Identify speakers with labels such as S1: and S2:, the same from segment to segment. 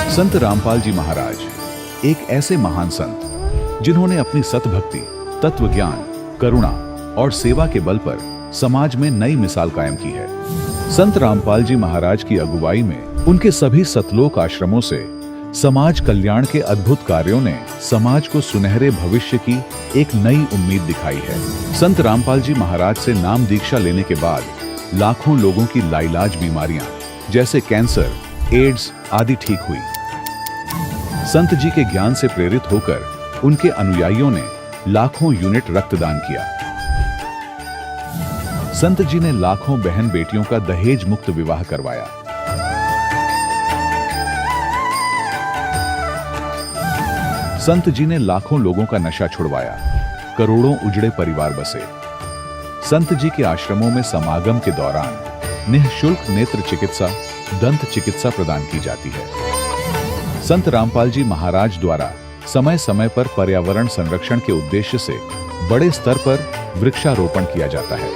S1: संत रामपाल जी महाराज एक ऐसे महान संत जिन्होंने अपनी सतभक्ति, तत्व ज्ञान, करुणा और सेवा के बल पर समाज में नई मिसाल कायम की है। संत रामपाल जी महाराज की अगुवाई में उनके सभी सतलोक आश्रमों से समाज कल्याण के अद्भुत कार्यों ने समाज को सुनहरे भविष्य की एक नई उम्मीद दिखाई है। संत रामपाल जी महाराज से नाम दीक्षा लेने के बाद लाखों लोगों की लाइलाज बीमारियां जैसे कैंसर, एड्स आदि ठीक हुई। संत जी के ज्ञान से प्रेरित होकर उनके अनुयायियों ने लाखों यूनिट रक्तदान किया। संत जी ने लाखों बहन बेटियों का दहेज मुक्त विवाह करवाया। संत जी ने लाखों लोगों का नशा छुड़वाया, करोड़ों उजड़े परिवार बसे। संत जी के आश्रमों में समागम के दौरान निःशुल्क नेत्र चिकित्सा, दंत चिकित्सा प्रदान की जाती है। संत रामपाल जी महाराज द्वारा समय समय पर पर्यावरण संरक्षण के उद्देश्य से बड़े स्तर पर वृक्षारोपण किया जाता है।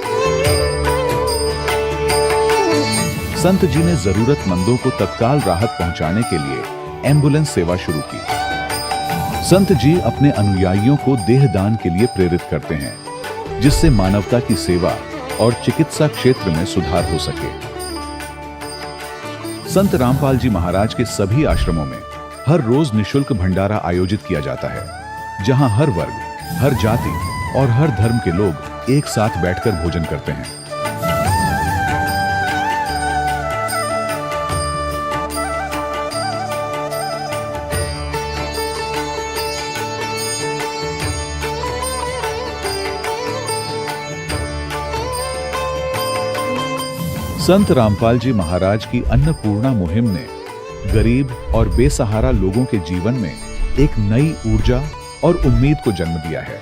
S1: संत जी ने जरूरतमंदों को तत्काल राहत पहुंचाने के लिए एम्बुलेंस सेवा शुरू की। संत जी अपने अनुयायियों को देहदान के लिए प्रेरित करते हैं, जिससे मानवता की सेवा और चिकित्सा क्षेत्र में सुधार हो सके। संत रामपाल जी महाराज के सभी आश्रमों में हर रोज निःशुल्क भंडारा आयोजित किया जाता है, जहां हर वर्ग, हर जाति और हर धर्म के लोग एक साथ बैठकर भोजन करते हैं। संत रामपाल जी महाराज की अन्नपूर्णा मुहिम ने गरीब और बेसहारा लोगों के जीवन में एक नई ऊर्जा और उम्मीद को जन्म दिया है।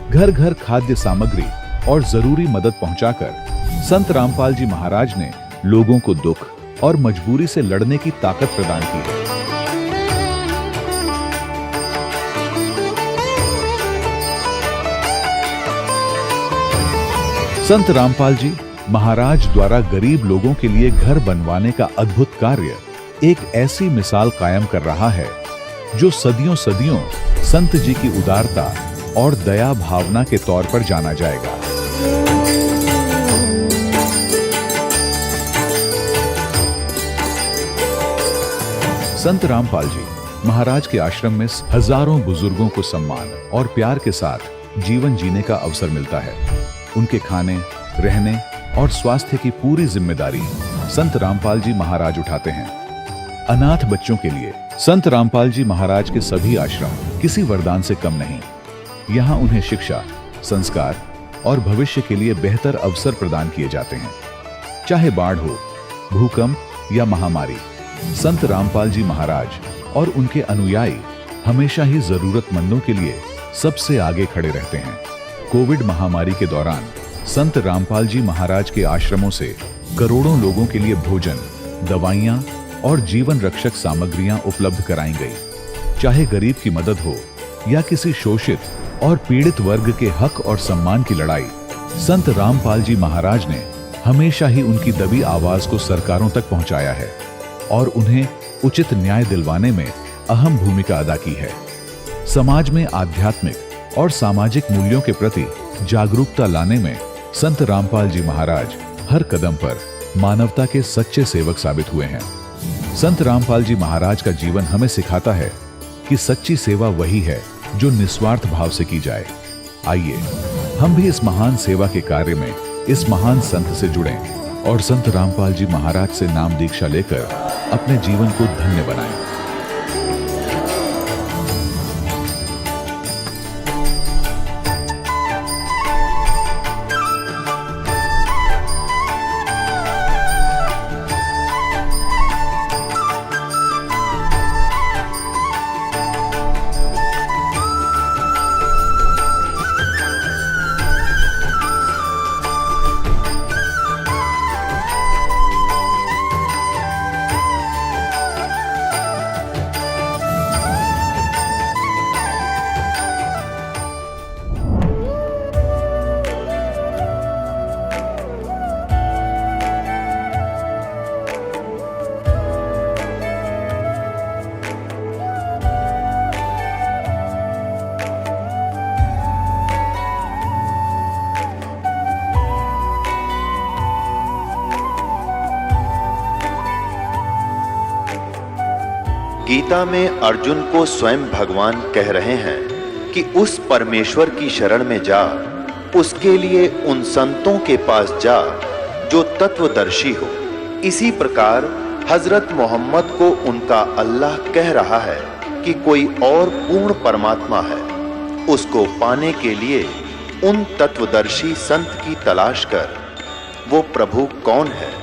S1: घर घर खाद्य सामग्री और जरूरी मदद पहुंचाकर संत रामपाल जी महाराज ने लोगों को दुख और मजबूरी से लड़ने की ताकत प्रदान की है। संत रामपाल जी महाराज द्वारा गरीब लोगों के लिए घर बनवाने का अद्भुत कार्य एक ऐसी मिसाल कायम कर रहा है जो सदियों सदियों संत जी की उदारता और दया भावना के तौर पर जाना जाएगा। संत रामपाल जी महाराज के आश्रम में हजारों बुजुर्गों को सम्मान और प्यार के साथ जीवन जीने का अवसर मिलता है। उनके खाने, रहने और स्वास्थ्य की पूरी जिम्मेदारी संत रामपाल जी महाराज उठाते हैं। अनाथ बच्चों के लिए संत रामपाल जी महाराज के सभी आश्रम किसी वरदान से कम नहीं। यहाँ उन्हें शिक्षा, संस्कार और भविष्य के लिए बेहतर अवसर प्रदान किए जाते हैं। चाहे बाढ़ हो, भूकंप या महामारी, संत रामपाल जी महाराज और उनके अनुयायी हमेशा ही जरूरतमंदों के लिए सबसे आगे खड़े रहते हैं। कोविड महामारी के दौरान संत रामपाल जी महाराज के आश्रमों से करोड़ों लोगों के लिए भोजन, दवाइयां और जीवन रक्षक सामग्रियां उपलब्ध कराई गई। चाहे गरीब की मदद हो या किसी शोषित और पीड़ित वर्ग के हक और सम्मान की लड़ाई, संत रामपाल जी महाराज ने हमेशा ही उनकी दबी आवाज को सरकारों तक पहुंचाया है और उन्हें उचित न्याय दिलवाने में अहम भूमिका अदा की है। समाज में आध्यात्मिक और सामाजिक मूल्यों के प्रति जागरूकता लाने में संत रामपाल जी महाराज हर कदम पर मानवता के सच्चे सेवक साबित हुए हैं। संत रामपाल जी महाराज का जीवन हमें सिखाता है कि सच्ची सेवा वही है जो निस्वार्थ भाव से की जाए। आइए हम भी इस महान सेवा के कार्य में इस महान संत से जुड़ें और संत रामपाल जी महाराज से नाम दीक्षा लेकर अपने जीवन को धन्य बनाएं।
S2: गीता में अर्जुन को स्वयं भगवान कह रहे हैं कि उस परमेश्वर की शरण में जा, उसके लिए उन संतों के पास जा जो तत्वदर्शी हो। इसी प्रकार हजरत मोहम्मद को उनका अल्लाह कह रहा है कि कोई और पूर्ण परमात्मा है। उसको पाने के लिए उन तत्वदर्शी संत की तलाश कर। वो प्रभु कौन है,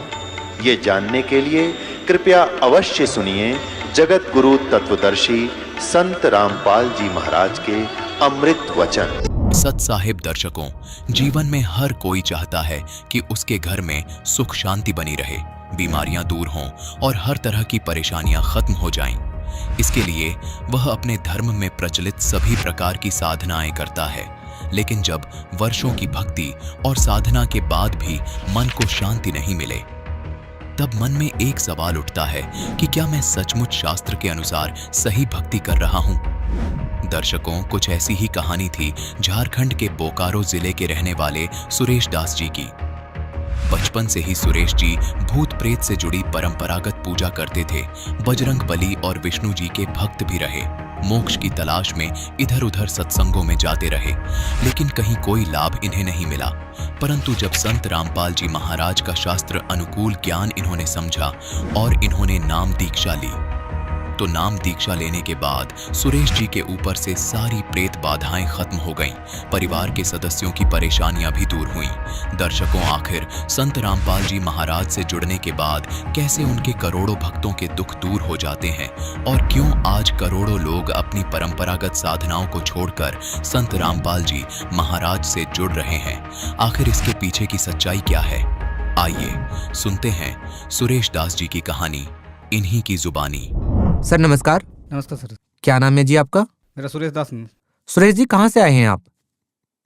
S2: ये जानने के लिए कृपया अवश्य सुनिए जगत गुरु तत्वदर्शी संत रामपाल जी महाराज के अमृत वचन।
S3: सत साहिब दर्शकों, जीवन में हर कोई चाहता है कि उसके घर में सुख शांति बनी रहे, बीमारियां दूर हों और हर तरह की परेशानियां खत्म हो जाएं। इसके लिए वह अपने धर्म में प्रचलित सभी प्रकार की साधनाएं करता है। लेकिन जब वर्षों की भक्ति और साधना के बाद भी मन को शांति नहीं मिले, तब मन में एक सवाल उठता है कि क्या मैं सचमुच शास्त्र के अनुसार सही भक्ति कर रहा हूं? दर्शकों, कुछ ऐसी ही कहानी थी झारखंड के बोकारो जिले के रहने वाले सुरेश दास जी की। बचपन से ही सुरेश जी भूत प्रेत से जुड़ी परंपरागत पूजा करते थे। बजरंग बली और विष्णु जी के भक्त भी रहे। मोक्ष की तलाश में इधर उधर सत्संगों में जाते रहे, लेकिन कहीं कोई लाभ इन्हें नहीं मिला। परंतु जब संत रामपाल जी महाराज का शास्त्र अनुकूल ज्ञान इन्होंने समझा और इन्होंने नाम दीक्षा ली, तो नाम दीक्षा लेने के बाद सुरेश जी के ऊपर से सारी प्रेत बाधाएं खत्म हो गईं। परिवार के सदस्यों की परेशानियां भी दूर हुईं। दर्शकों, आखिर संत रामपाल जी महाराज से जुड़ने के बाद कैसे उनके करोड़ों भक्तों के दुख दूर हो जाते हैं और क्यों आज करोड़ों लोग अपनी परंपरागत साधनाओं को छोड़कर संत रामपाल जी महाराज से जुड़ रहे हैं, आखिर इसके पीछे की सच्चाई क्या है? आइए सुनते हैं सुरेश दास जी की कहानी इन्हीं की जुबानी।
S4: सर नमस्कार।
S5: नमस्कार सर।
S4: क्या नाम है जी आपका?
S5: मेरा सुरेश दास।
S4: सुरेश जी, कहाँ से आए हैं आप?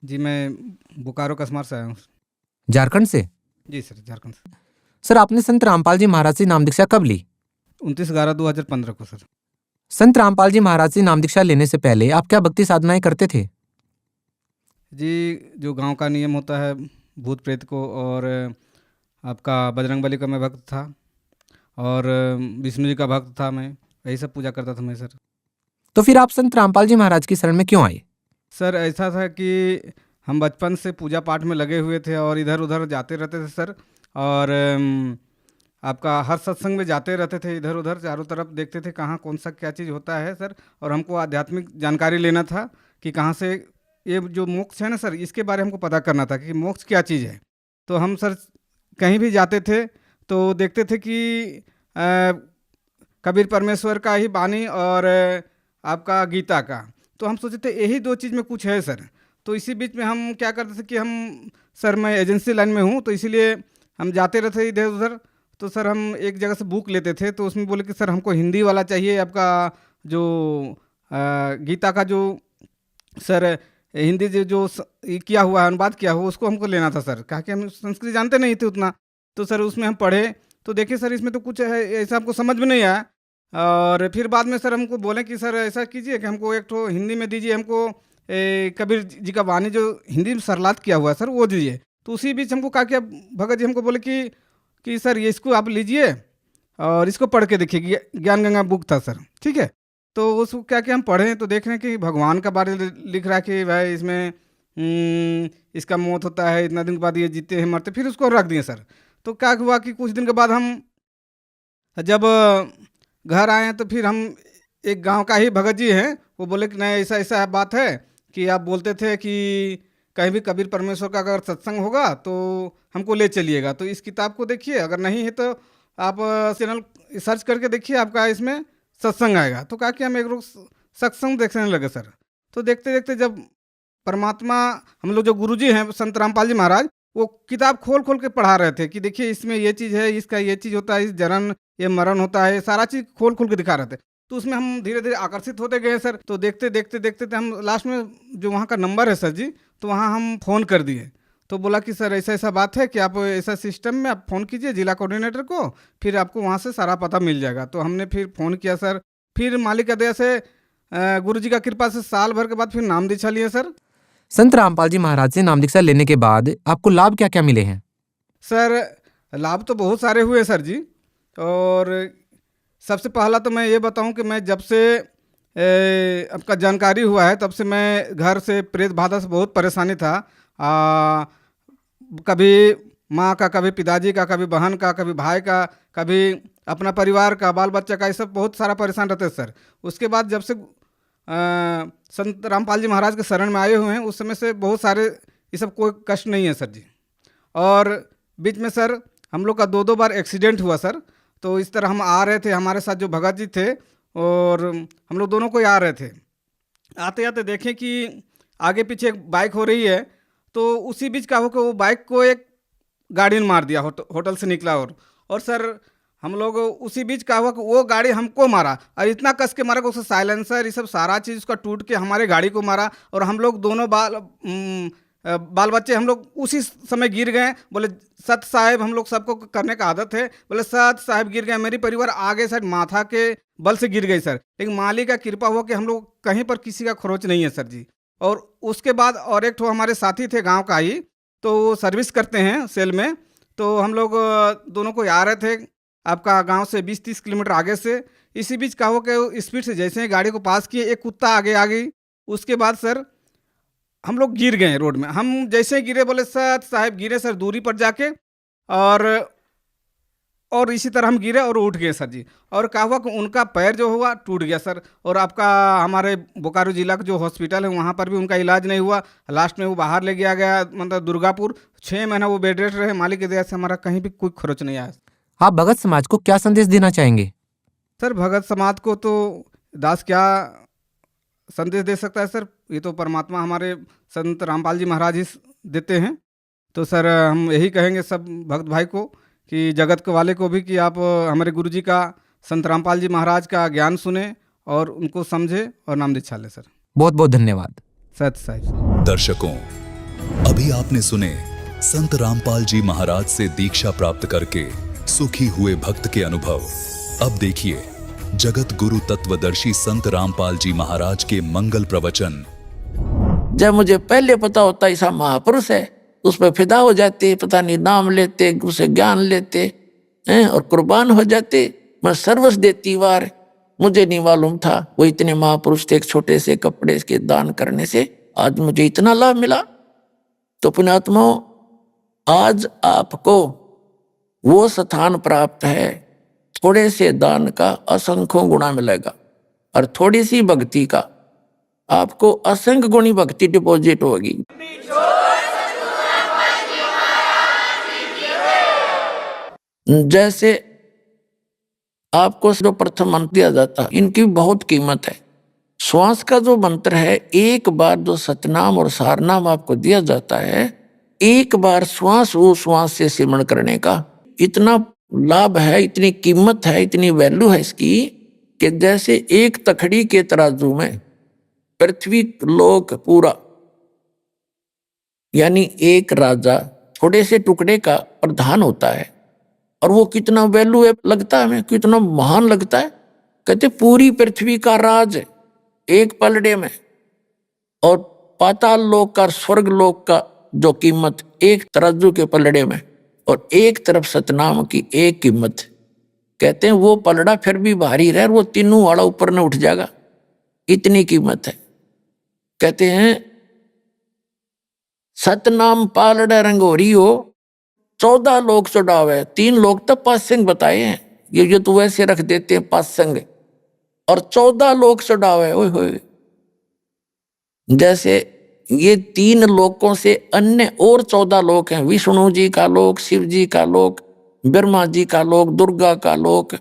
S5: जी मैं बोकारो कसमार से आया हूँ।
S4: झारखंड से?
S5: जी सर, झारखंड से।
S4: सर, आपने संत रामपाल जी महाराज से नाम दीक्षा कब ली?
S5: 29/11/2015 को सर।
S4: संत रामपाल जी महाराज से नाम दीक्षा लेने से पहले आप क्या भक्ति साधनाएं करते थे?
S5: जी, जो गांव का नियम होता है भूत प्रेत को, और आपका बजरंग बली का मैं भक्त था और विष्णु जी का भक्त था। मैं यही सब पूजा करता था मैं सर।
S4: तो फिर आप संत रामपाल जी महाराज की शरण में क्यों आए?
S5: सर ऐसा था कि हम बचपन से पूजा पाठ में लगे हुए थे और इधर उधर जाते रहते थे सर, और आपका हर सत्संग में जाते रहते थे, इधर उधर चारों तरफ देखते थे कहाँ कौन सा क्या चीज़ होता है सर। और हमको आध्यात्मिक जानकारी लेना था कि कहाँ से ये जो मोक्ष है ना सर, इसके बारे में हमको पता करना था कि मोक्ष क्या चीज़ है। तो हम सर कहीं भी जाते थे तो देखते थे कि कबीर परमेश्वर का ही बानी और आपका गीता का, तो हम सोचे थे यही दो चीज़ में कुछ है सर। तो इसी बीच में हम क्या करते थे कि हम सर, मैं एजेंसी लाइन में हूँ तो इसीलिए हम जाते रहते इधर उधर। तो सर हम एक जगह से बुक लेते थे, तो उसमें बोले कि सर हमको हिंदी वाला चाहिए, आपका जो गीता का जो सर हिंदी जो किया हुआ है, अनुवाद किया हुआ, उसको हमको लेना था सर। कहा कि हम संस्कृत जानते नहीं थे उतना। तो सर उसमें हम पढ़े तो देखे सर इसमें तो कुछ है ऐसा हमको समझ में नहीं आया। और फिर बाद में सर हमको बोले कि सर ऐसा कीजिए कि हमको एक तो हिंदी में दीजिए, हमको कबीर जी का वाणी जो हिंदी में सरलात किया हुआ है सर वो दीजिए। तो उसी बीच हमको कहा कि अब भगत जी हमको बोले कि सर ये इसको आप लीजिए और इसको पढ़ के देखिए, ज्ञान गंगा बुक था सर, ठीक है। तो उसको क्या कि हम पढ़ें तो देख रहे हैं कि भगवान का बारे में लिख रहा है कि भाई इसमें इसका मौत होता है, इतना दिन के बाद ये जीते हैं मरते, फिर उसको रख दिए सर। तो क्या हुआ कि कुछ दिन के बाद हम जब घर आए तो फिर हम एक गांव का ही भगत जी हैं, वो बोले कि नहीं ऐसा ऐसा बात है कि आप बोलते थे कि कहीं भी कबीर परमेश्वर का अगर सत्संग होगा तो हमको ले चलिएगा, तो इस किताब को देखिए, अगर नहीं है तो आप चैनल सर्च करके देखिए, आपका इसमें सत्संग आएगा। तो कहा कि हम एक रोज सत्संग देखने लगे सर। तो देखते देखते जब परमात्मा, हम लोग जो गुरुजी हैं संत रामपाल जी महाराज, वो किताब खोल खोल के पढ़ा रहे थे कि देखिए इसमें ये चीज़ है, इसका ये चीज़ होता है, इस जन्म ये मरण होता है, सारा चीज़ खोल खोल के दिखा रहे थे। तो उसमें हम धीरे धीरे आकर्षित होते गए सर। तो देखते देखते देखते थे हम लास्ट में जो वहाँ का नंबर है सर जी, तो वहाँ हम फ़ोन कर दिए। तो बोला कि सर ऐसा ऐसा बात है कि आप ऐसा सिस्टम में आप फ़ोन कीजिए जिला कोऑर्डिनेटर को, फिर आपको वहाँ से सारा पता मिल जाएगा। तो हमने फिर फ़ोन किया सर। फिर मालिक का दया से गुरु जी का कृपा से साल भर के बाद फिर नाम दीक्षा लिए सर।
S4: संत रामपाल जी महाराज से नाम दीक्षा लेने के बाद आपको लाभ क्या क्या मिले हैं?
S5: सर लाभ तो बहुत सारे हुए सर जी। और सबसे पहला तो मैं ये बताऊं कि मैं जब से आपका जानकारी हुआ है तब से मैं घर से प्रेत बाधा से बहुत परेशानी था। कभी माँ का, कभी पिताजी का, कभी बहन का, कभी भाई का, कभी अपना परिवार का, बाल बच्चा का, ये सब बहुत सारा परेशान रहते हैं सर। उसके बाद जब से संत रामपाल जी महाराज के शरण में आए हुए हैं उस समय से बहुत सारे ये सब कोई कष्ट नहीं है सर जी। और बीच में सर हम लोग का 2-2 बार एक्सीडेंट हुआ सर। तो इस तरह हम आ रहे थे, हमारे साथ जो भगत जी थे और हम लोग दोनों को ही आ रहे थे। आते आते देखें कि आगे पीछे एक बाइक हो रही है, तो उसी बीच का हो कि वो बाइक को एक गाड़ी ने मार दिया, होटल से निकला। और सर हम लोग उसी बीच का हुआ कि वो गाड़ी हमको मारा, और इतना कस के मारा कि उसका साइलेंसर ये सब सारा चीज़ उसका टूट के हमारे गाड़ी को मारा। और हम लोग दोनों बाल बच्चे हम लोग उसी समय गिर गए। बोले सत साहेब, हम लोग सबको करने का आदत है, बोले सत साहेब गिर गए। मेरी परिवार आगे साइड माथा के बल से गिर गई सर, लेकिन मालिक का कृपा हुआ कि हम लोग कहीं पर किसी का खरोच नहीं है सर जी। और उसके बाद और एक ठो हमारे साथी थे गांव का ही, तो वो सर्विस करते हैं सेल में। तो हम लोग दोनों को आ रहे थे आपका गांव से 20-30 किलोमीटर आगे से। इसी बीच का हो कि स्पीड से जैसे ही गाड़ी को पास किए, एक कुत्ता आगे आ गई। उसके बाद सर हम लोग गिर गए रोड में। हम जैसे ही गिरे, बोले सत साहेब गिरे सर दूरी पर जाके, और इसी तरह हम गिरे और उठ गए सर जी। और क्या हुआ कि उनका पैर जो हुआ टूट गया सर। और आपका हमारे बोकारो जिला का जो हॉस्पिटल है वहाँ पर भी उनका इलाज नहीं हुआ। लास्ट में वो बाहर ले गया गया, मतलब दुर्गापुर। 6 महीना वो बेड रेस्ट रहे। मालिक की दया से हमारा कहीं भी कोई खर्च नहीं आया।
S4: आप भगत समाज को क्या संदेश देना चाहेंगे?
S5: सर भगत समाज को तो दास क्या संदेश दे सकता है सर, ये तो परमात्मा हमारे संत रामपाल जी महाराज ही देते हैं। तो सर हम यही कहेंगे सब भक्त भाई को कि जगत के वाले को भी कि आप हमारे गुरु जी का, संत रामपाल जी महाराज का ज्ञान सुने और उनको समझे और नाम दीक्षा ले सर।
S4: बहुत बहुत धन्यवाद।
S5: सत साहिब।
S1: दर्शकों, अभी आपने सुने संत रामपाल जी महाराज से दीक्षा प्राप्त करके सुखी हुए भक्त के अनुभव। अब देखिए जगत गुरु तत्वदर्शी संत रामपाल जी महाराज के मंगल प्रवचन।
S6: जब मुझे पहले पता होता ऐसा महापुरुष है, उस पर फिदा हो जाते, पता नहीं नाम लेते, उसे ज्ञान लेते हैं और कुर्बान हो जाते। मैं सर्वस्व देती वार। मुझे नहीं मालूम था वो इतने महापुरुष थे। एक छोटे से कपड़े के दान करने से आज मुझे इतना लाभ मिला। तो पुण्यात्माओं, आज आपको वो स्थान प्राप्त है। थोड़े से दान का असंख्यों गुणा मिलेगा और थोड़ी सी भक्ति का आपको असंख्य गुणी भक्ति डिपॉजिट होगी। जैसे आपको जो प्रथम मंत्र दिया जाता है, इनकी बहुत कीमत है। श्वास का जो मंत्र है, एक बार जो सतनाम और सारनाम आपको दिया जाता है, एक बार श्वास वो श्वास से सिमरण करने का इतना लाभ है, इतनी कीमत है, इतनी वैल्यू है इसकी कि जैसे एक तखड़ी के तराजू में पृथ्वी लोक पूरा, यानी एक राजा थोड़े से टुकड़े का प्रधान होता है। और वो कितना वैल्यू है लगता है, हमें कितना महान लगता है। कहते पूरी पृथ्वी का राज एक पलड़े में, और पाताल लोक का, स्वर्ग लोक का जो कीमत एक तराजू के पलड़े में, और एक तरफ सतनाम की एक कीमत। कहते हैं वो पलड़ा फिर भी भारी रहे, वो तीनों वाला ऊपर न उठ जाएगा, इतनी कीमत है। कहते हैं सतनाम पालड़ा रंगोरी हो, 14 लोग चढ़ावे। 3 लोग तो पासंग बताए हैं, ये तो वैसे रख देते हैं पासंग, और 14 लोग चढ़ावे। ओए होए, जैसे ये 3 लोकों से अन्य और 14 लोक हैं। विष्णु जी का लोक, शिव जी का लोक, ब्रह्मा जी का लोक, दुर्गा का लोक,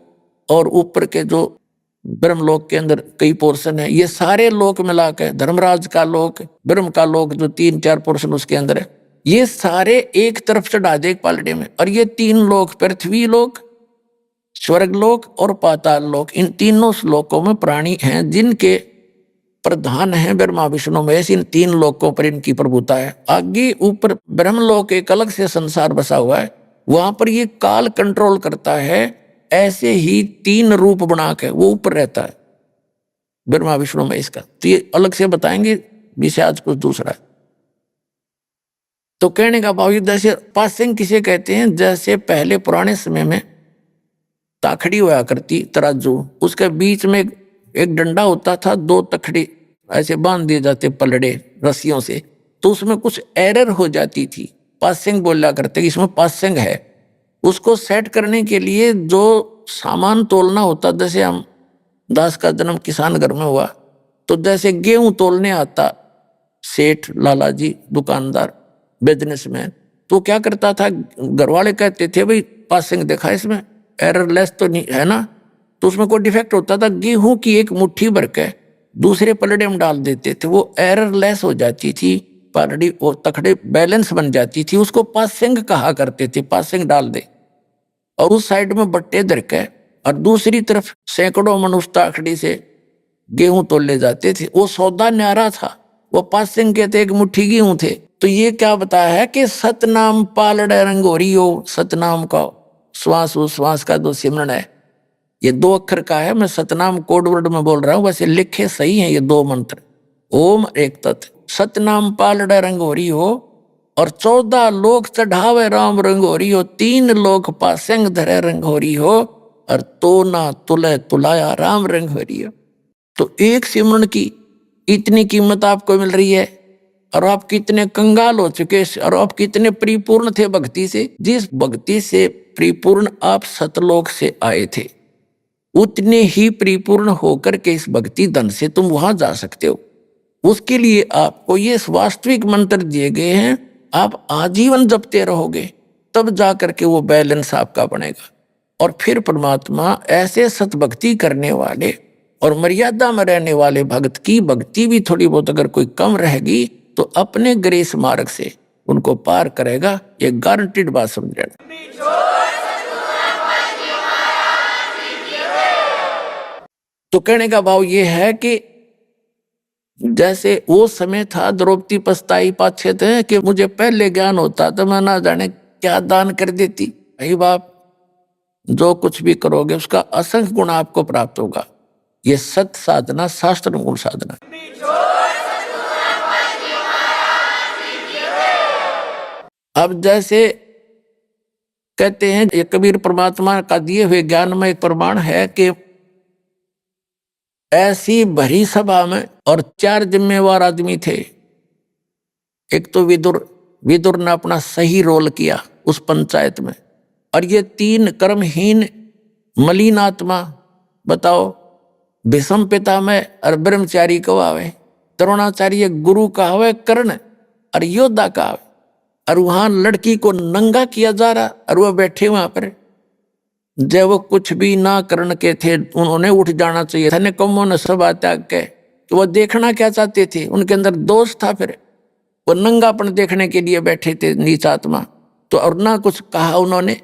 S6: और ऊपर के जो ब्रह्मलोक के अंदर कई पोर्शन है, ये सारे लोक मिलाकर धर्मराज का लोक, ब्रह्म का लोक जो 3-4 पोर्शन उसके अंदर है, ये सारे एक तरफ चढ़ा दे एक पालड़े में। और ये 3 लोक, पृथ्वी लोक, स्वर्ग लोक और पाताल लोक, इन तीनों लोकों में प्राणी हैं जिनके प्रधान हैं ब्रह्मा विष्णु महेश। इन 3 लोकों पर इनकी प्रभुता है। आगे ऊपर ब्रह्मलोक एक अलग से संसार बसा हुआ है, वहां पर ये काल कंट्रोल करता है। ऐसे ही 3 रूप बना के वो ऊपर रहता है ब्रह्मा विष्णु महेश का। तो ये अलग से बताएंगे, विषय आज कुछ दूसरा है। तो कहने का भाव जैसे पासिंग किसे कहते हैं, जैसे पहले पुराने समय में ताखड़ी हुआ करती तराजू, उसके बीच में एक डंडा होता था, 2 तखड़े ऐसे बांध दिए जाते पलड़े रस्सियों से, तो उसमें कुछ एरर हो जाती थी, पासिंग बोला करते कि इसमें पासिंग है। उसको सेट करने के लिए जो सामान तोलना होता, जैसे हम दास का जन्म किसान घर में हुआ, तो जैसे गेहूं तोलने आता सेठ लाला जी दुकानदार बिजनेसमैन, तो क्या करता था, घर वाले कहते थे भाई पासिंग देखा इसमें एरर लेस तो नहीं है ना, तो उसमें कोई डिफेक्ट होता था, गेहूं की एक मुट्ठी भर के दूसरे पलड़े में डाल देते थे, वो एरर लेस हो जाती थी, पलड़ी वो तखड़े बैलेंस बन जाती थी, उसको पासिंग कहा करते थे। पासिंग डाल दे और उस साइड में बट्टे धर के और दूसरी तरफ सैकड़ों मनुष्य ताखड़ी से गेहूं तोले जाते थे। वो सौदा न्यारा था, वो पासिंग के थे, एक मुट्ठी गेहूं थे। तो ये क्या बताया है कि सतनाम पालड़े रंगोरी हो, सतनाम का श्वास उश्वास का जो सिमरण है, ये 2 अक्षर का है। मैं सतनाम कोड वर्ड में बोल रहा हूं, वैसे लिखे सही हैं ये 2 मंत्र, ओम एक तत्, सतनाम पालड़े रंगोरी हो और 14 लोक चढ़ावे राम रंगोरी हो, 3 लोक पासेंग धरे रंगोरी हो और तो ना तुले तुलाया राम रंगोरी हो। तो एक सिमरन की इतनी कीमत आपको मिल रही है और आप कितने कंगाल हो चुके और आप कितने परिपूर्ण थे भक्ति से। जिस भक्ति से परिपूर्ण आप सतलोक से आए थे, उतने ही परिपूर्ण होकर के इस भक्ति धन से तुम वहां जा सकते हो। उसके लिए आपको ये वास्तविक मंत्र दिए गए हैं, आप आजीवन जपते रहोगे, तब जा करके वो बैलेंस आपका बनेगा। और फिर परमात्मा ऐसे सतभक्ति करने वाले और मर्यादा में रहने वाले भक्त की भक्ति भी थोड़ी बहुत अगर कोई कम रहेगी तो अपने ग्रेस मार्ग से उनको पार करेगा, ये गारंटीड बात समझ लेना। तो कहने का भाव ये है कि जैसे वो समय था, द्रौपदी पछताई पाछे थे कि मुझे पहले ज्ञान होता तो मैं ना जाने क्या दान कर देती। भाई बाप, जो कुछ भी करोगे उसका असंख्य गुण आपको प्राप्त होगा। ये सत साधना शास्त्र मूल साधना। अब जैसे कहते हैं, ये कबीर परमात्मा का दिए हुए ज्ञान में एक प्रमाण है कि ऐसी भरी सभा में और 4 जिम्मेवार आदमी थे। एक तो विदुर ने अपना सही रोल किया उस पंचायत में, और ये 3 कर्महीन मलिन आत्मा, बताओ, भीष्म पितामह और ब्रह्मचारी कहावे, द्रोणाचार्य गुरु कहावे, कर्ण और योद्धा कहावे, और वहां लड़की को नंगा किया जा रहा और वह बैठे वहां पर। जब वो कुछ भी ना कर्ण के थे, उन्होंने उठ जाना चाहिए था, ने कमों ने सभा त्याग के, तो वो देखना क्या चाहते थे, उनके अंदर दोष था, फिर वो नंगापन देखने के लिए बैठे थे नीच आत्मा। तो और ना कुछ कहा उन्होंने,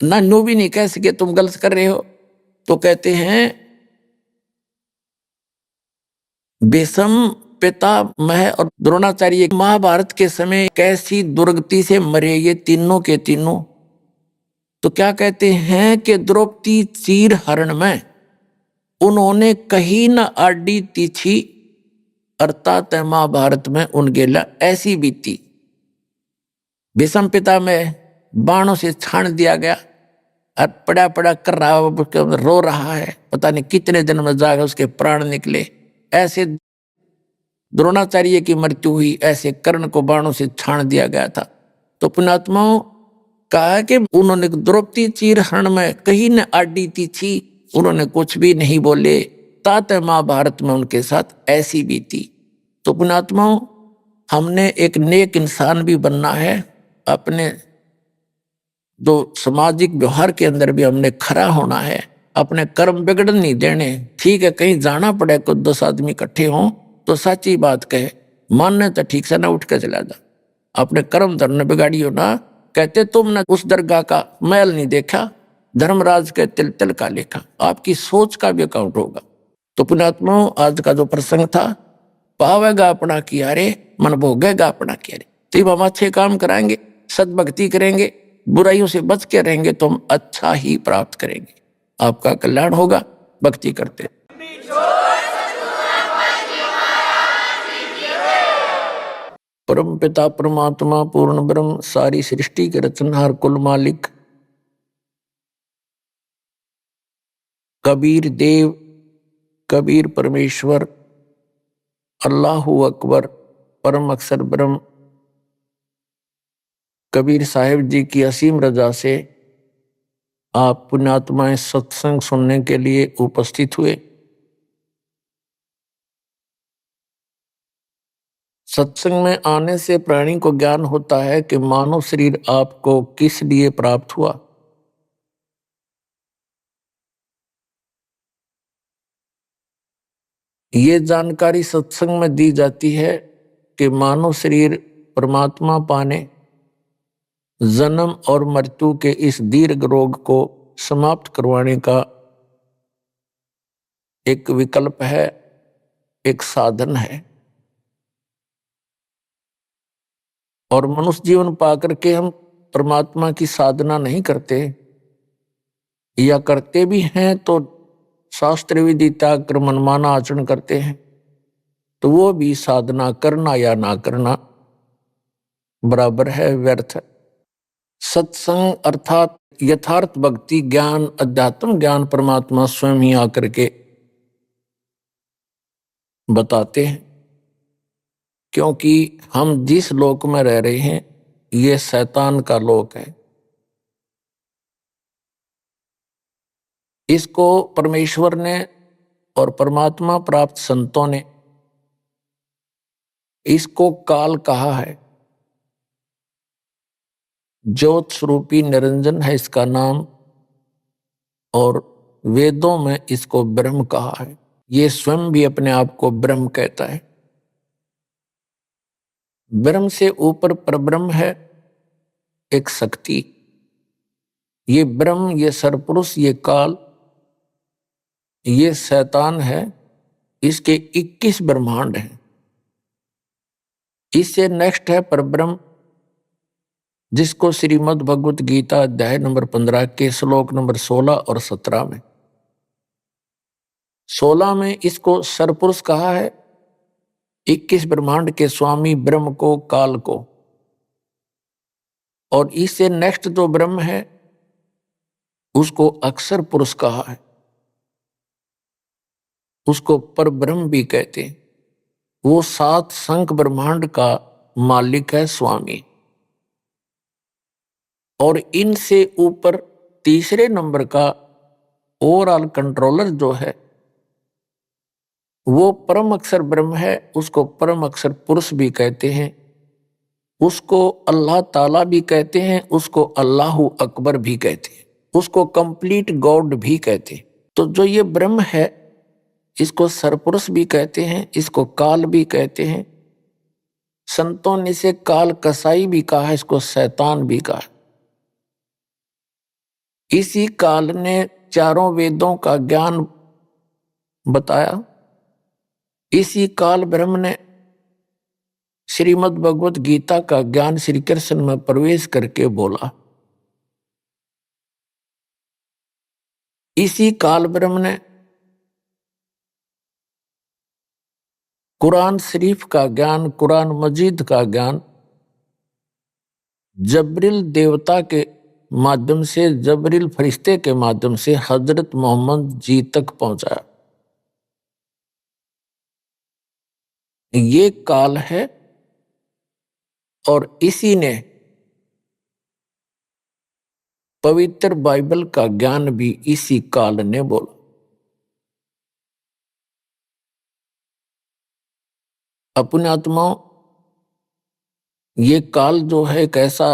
S6: ना नो भी नहीं कह सके तुम गलत कर रहे हो। तो कहते हैं भीष्म पितामह और द्रोणाचार्य महाभारत के समय कैसी दुर्गति से मरे ये तीनों के तीनों। तो क्या कहते हैं कि द्रौपदी चीर हरण में उन्होंने कहीं न आडी तीछी, अर्थात महाभारत में उनके लिए ऐसी बीती। भीष्म पितामह बाणों से छान दिया गया और पड़ा पड़ा कर रहा, रो रहा है, पता नहीं कितने दिन में जाकर उसके प्राण निकले। ऐसे द्रोणाचार्य की मृत्यु हुई, ऐसे कर्ण को बाणों से छान दिया गया था। तो पुण्यात्माओं कहा कि उन्होंने द्रौपदी चीर हरण में कहीं न आडी तीछी, उन्होंने कुछ भी नहीं बोले, तात महाभारत में उनके साथ ऐसी बीती। तो पुण्यात्माओं, हमने एक नेक इंसान भी बनना है, अपने जो सामाजिक व्यवहार के अंदर भी हमने खरा होना है, अपने कर्म बिगड़न नहीं देने। ठीक है, कहीं जाना पड़े, कुछ 10 आदमी इकट्ठे हों तो सच्ची बात कहे, मानने तो ठीक से ना उठ के चला जा, अपने कर्म धर्म बिगाड़ियो ना। कहते तुमने उस दरगाह का मैल नहीं देखा, धर्मराज के तिल तिल का लेखा, आपकी सोच का भी अकाउंट होगा। तो पुण्यात्माओं, आज का जो प्रसंग था, पावेगा अपना किया रे, मन भोगेगा अपना किया रे। तो हम अच्छे काम कराएंगे, सद्भक्ति करेंगे, बुराइयों से बच के रहेंगे तो हम अच्छा ही प्राप्त करेंगे, आपका कल्याण होगा। भक्ति करते परम पिता परमात्मा पूर्ण ब्रह्म सारी सृष्टि के रचनहार कुल मालिक कबीर देव, कबीर परमेश्वर, अल्लाहू अकबर, परम अक्षर ब्रह्म, कबीर साहिब जी की असीम रजा से आप पुण्यात्माएं सत्संग सुनने के लिए उपस्थित हुए। सत्संग में आने से प्राणी को ज्ञान होता है कि मानव शरीर आपको किस लिए प्राप्त हुआ। ये जानकारी सत्संग में दी जाती है कि मानव शरीर परमात्मा पाने, जन्म और मृत्यु के इस दीर्घ रोग को समाप्त करवाने का एक विकल्प है, एक साधन है। और मनुष्य जीवन पाकर के हम परमात्मा की साधना नहीं करते, या करते भी हैं तो शास्त्र विधि त्याग कर मनमाना आचरण करते हैं, तो वो भी साधना करना या ना करना बराबर है, व्यर्थ है। सत्संग अर्थात यथार्थ भक्ति ज्ञान, अध्यात्म ज्ञान परमात्मा स्वयं ही आकर के बताते हैं, क्योंकि हम जिस लोक में रह रहे हैं ये शैतान का लोक है। इसको परमेश्वर ने और परमात्मा प्राप्त संतों ने इसको काल कहा है। ज्योत स्वरूपी निरंजन है इसका नाम, और वेदों में इसको ब्रह्म कहा है। ये स्वयं भी अपने आप को ब्रह्म कहता है। ब्रह्म से ऊपर परब्रह्म है, एक शक्ति। ये ब्रह्म, ये सरपुरुष, ये काल, ये शैतान है। इसके 21 ब्रह्मांड हैं। इससे नेक्स्ट है परब्रह्म, जिसको श्रीमद् भगवत गीता अध्याय नंबर 15 के श्लोक नंबर 16 और 17 में 16 में इसको सरपुरुष कहा है, 21 ब्रह्मांड के स्वामी ब्रह्म को, काल को। और इससे नेक्स्ट जो ब्रह्म है उसको अक्षर पुरुष कहा है, उसको परब्रह्म भी कहते हैं। वो 7 संख ब्रह्मांड का मालिक है, स्वामी। और इनसे ऊपर तीसरे नंबर का ओवरऑल कंट्रोलर जो है वो परम अक्षर ब्रह्म है, उसको परम अक्षर पुरुष भी कहते हैं, उसको अल्लाह ताला भी कहते हैं, उसको अल्लाहू अकबर भी कहते हैं, उसको कंप्लीट गॉड भी कहते हैं। तो जो ये ब्रह्म है इसको सरपुरुष भी कहते हैं, इसको काल भी कहते हैं। संतों ने इसे काल कसाई भी कहा है, इसको शैतान भी कहा। इसी काल ने चारों वेदों का ज्ञान बताया। इसी काल ब्रह्म ने श्रीमद् भगवत गीता का ज्ञान श्री कृष्ण में प्रवेश करके बोला। इसी काल ब्रह्म ने कुरान शरीफ का ज्ञान, कुरान मजीद का ज्ञान जबरील देवता के माध्यम से, जबरील फरिश्ते के माध्यम से हजरत मोहम्मद जी तक पहुंचाया। ये काल है, और इसी ने पवित्र बाइबल का ज्ञान भी इसी काल ने बोला। अपने आत्माओं, ये काल जो है एक ऐसा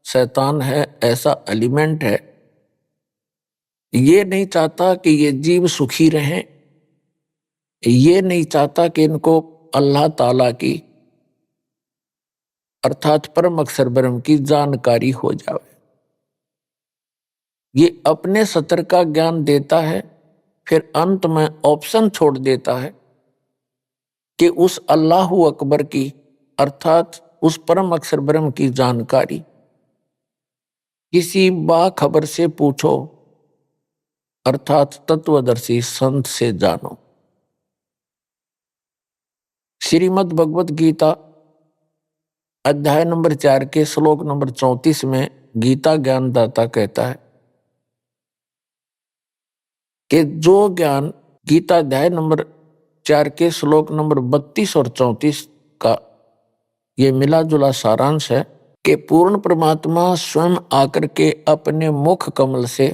S6: शैतान है, ऐसा एलिमेंट है, ये नहीं चाहता कि ये जीव सुखी रहें, ये नहीं चाहता कि इनको अल्लाह ताला की अर्थात परम अक्षर ब्रह्म की जानकारी हो जाए। ये अपने सतर का ज्ञान देता है, फिर अंत में ऑप्शन छोड़ देता है कि उस अल्लाहू अकबर की अर्थात उस परम अक्षर ब्रह्म की जानकारी किसी बाखबर से पूछो, अर्थात तत्वदर्शी संत से जानो। श्रीमद् भगवत गीता अध्याय नंबर 4 के श्लोक नंबर 34 में गीता ज्ञानदाता कहता है, कि जो ज्ञान गीता अध्याय नंबर 4 के श्लोक नंबर 32 और 34 का ये मिला जुला सारांश है कि पूर्ण परमात्मा स्वयं आकर के अपने मुख कमल से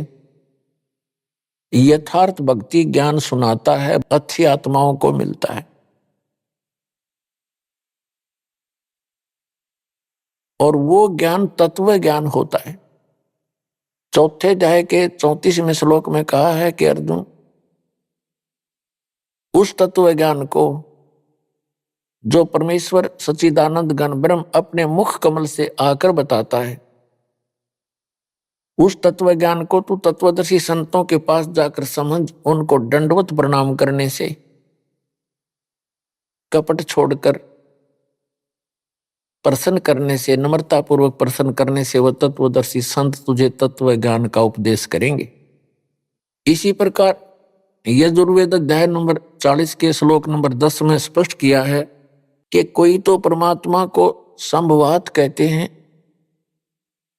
S6: यथार्थ भक्ति ज्ञान सुनाता है, अच्छी आत्माओं को मिलता है। और वो ज्ञान तत्व ज्ञान होता है। चौथे अध्याय के 34वें श्लोक में कहा है कि अर्जुन, उस तत्व ज्ञान को जो परमेश्वर सच्चिदानंद घन ब्रह्म अपने मुख कमल से आकर बताता है, उस तत्व ज्ञान को तू तत्वदर्शी संतों के पास जाकर समझ, उनको दंडवत प्रणाम करने से, कपट छोड़कर प्रसन्न करने से, नम्रता पूर्वक प्रसन्न करने से वह तत्वदर्शी संत तुझे तत्व ज्ञान का उपदेश करेंगे। इसी प्रकार यजुर्वेद अध्याय नंबर 40 के श्लोक नंबर 10 में स्पष्ट किया है कि कोई तो परमात्मा को संभवात कहते हैं।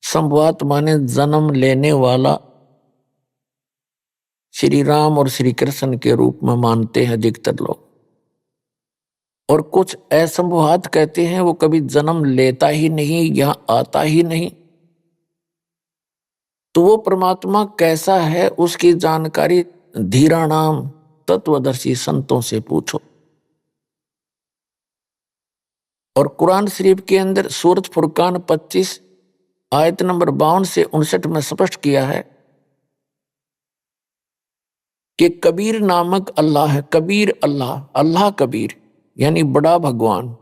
S6: संभवात माने जन्म लेने वाला श्री राम और श्री कृष्ण के रूप में मानते हैं अधिकतर लोग। और कुछ असंभवात कहते हैं, वो कभी जन्म लेता ही नहीं, यहां आता ही नहीं। तो वो परमात्मा कैसा है उसकी जानकारी धीराणाम तत्वदर्शी संतों से पूछो। और कुरान शरीफ के अंदर सूरत फुरकान 25 आयत नंबर 52 से 59 में स्पष्ट किया है कि कबीर नामक अल्लाह है। कबीर अल्लाह, अल्लाह कबीर यानी बड़ा भगवान,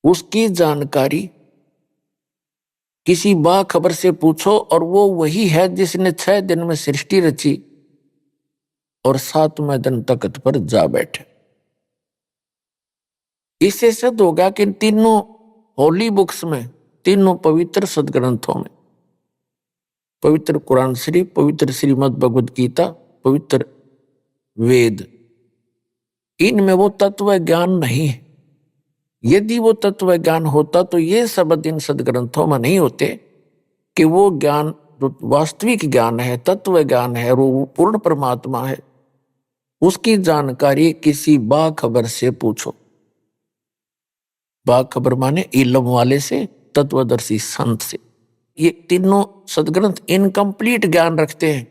S6: उसकी जानकारी किसी बाखबर से पूछो और वो वही है जिसने 6 दिन में सृष्टि रची और 7वें दिन तख्त पर जा बैठे। इससे सिद्ध होगा कि तीनों होली बुक्स में, तीनों पवित्र सदग्रंथों में, पवित्र कुरान शरीफ, पवित्र श्रीमद् भगवद गीता, पवित्र वेद, इनमें वो तत्व ज्ञान नहीं है। यदि वो तत्व ज्ञान होता तो ये शब्द इन सदग्रंथों में नहीं होते कि वो ज्ञान जो वास्तविक ज्ञान है, तत्व ज्ञान है, वो पूर्ण परमात्मा है, उसकी जानकारी किसी बाखबर से पूछो। बाखबर माने इल्म वाले से, तत्वदर्शी संत से। ये तीनों सदग्रंथ इनकम्प्लीट ज्ञान रखते हैं,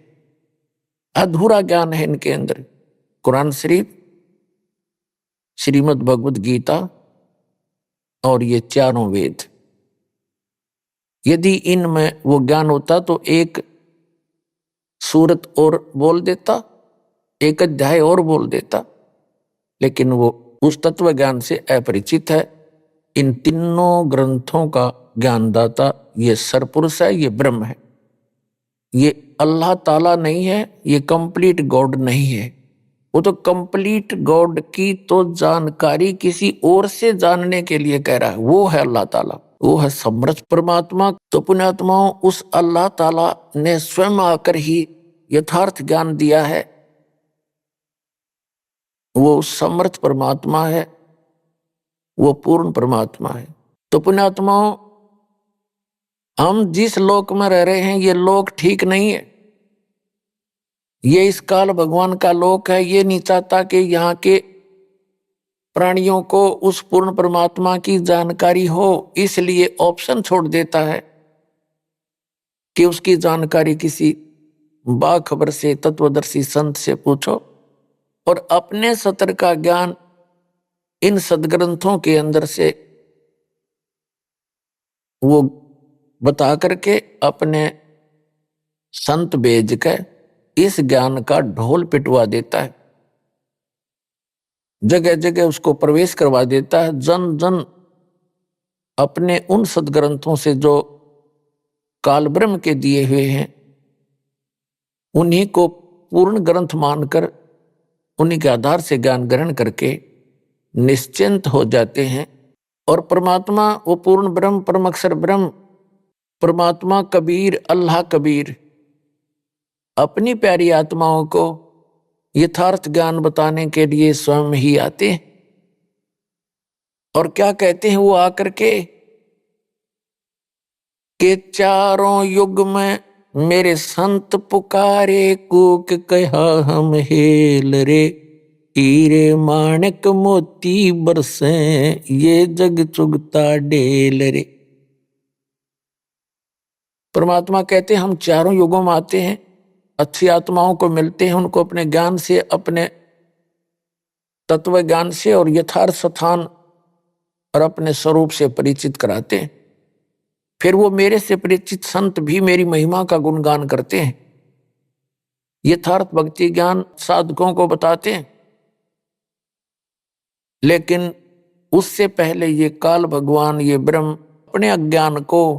S6: अधूरा ज्ञान है इनके अंदर। कुरान शरीफ, श्रीमद् भगवद गीता और ये चारों वेद, यदि इनमें वो ज्ञान होता तो एक सूरत और बोल देता, एक अध्याय और बोल देता, लेकिन वो उस तत्व ज्ञान से अपरिचित है। इन तीनों ग्रंथों का ज्ञानदाता ये सरपुरुष है, ये ब्रह्म है, ये अल्लाह ताला नहीं है, ये कंप्लीट गॉड नहीं है। वो तो कंप्लीट गॉड की तो जानकारी किसी और से जानने के लिए कह रहा है, वो है अल्लाह ताला, वो है समर्थ परमात्मा। तो पुण्यात्माओं, उस अल्लाह ताला ने स्वयं आकर ही यथार्थ ज्ञान दिया है, वो समर्थ परमात्मा है, वो पूर्ण परमात्मा है। तो पुण्यात्माओं, हम जिस लोक में रह रहे हैं ये लोक ठीक नहीं है। ये इस काल भगवान का लोक है। ये नहीं चाहता कि यहाँ के प्राणियों को उस पूर्ण परमात्मा की जानकारी हो, इसलिए ऑप्शन छोड़ देता है कि उसकी जानकारी किसी बाखबर से, तत्वदर्शी संत से पूछो। और अपने सतर का ज्ञान इन सदग्रंथों के अंदर से वो बता करके अपने संत भेज के इस ज्ञान का ढोल पिटवा देता है, जगह जगह उसको प्रवेश करवा देता है। जन जन अपने उन सदग्रंथों से जो काल ब्रह्म के दिए हुए हैं उन्हीं को पूर्ण ग्रंथ मानकर उन्हीं के आधार से ज्ञान ग्रहण करके निश्चिंत हो जाते हैं। और परमात्मा, वो पूर्ण ब्रह्म, परम अक्षर ब्रह्म परमात्मा कबीर, अल्लाह कबीर, अपनी प्यारी आत्माओं को यथार्थ ज्ञान बताने के लिए स्वयं ही आते हैं। और क्या कहते हैं वो आकर के कि चारों युग में मेरे संत पुकारे कूक कहा हम हेल रे, हीरे माणक मोती बरसे ये जग चुगता ढेल रे। परमात्मा कहते हैं हम चारों युगों में आते हैं, अच्छी आत्माओं को मिलते हैं, उनको अपने ज्ञान से, अपने तत्व ज्ञान से और यथार्थ स्थान और अपने स्वरूप से परिचित कराते हैं। फिर वो मेरे से परिचित संत भी मेरी महिमा का गुणगान करते हैं, यथार्थ भक्ति ज्ञान साधकों को बताते हैं। लेकिन उससे पहले ये काल भगवान, ये ब्रह्म अपने अज्ञान को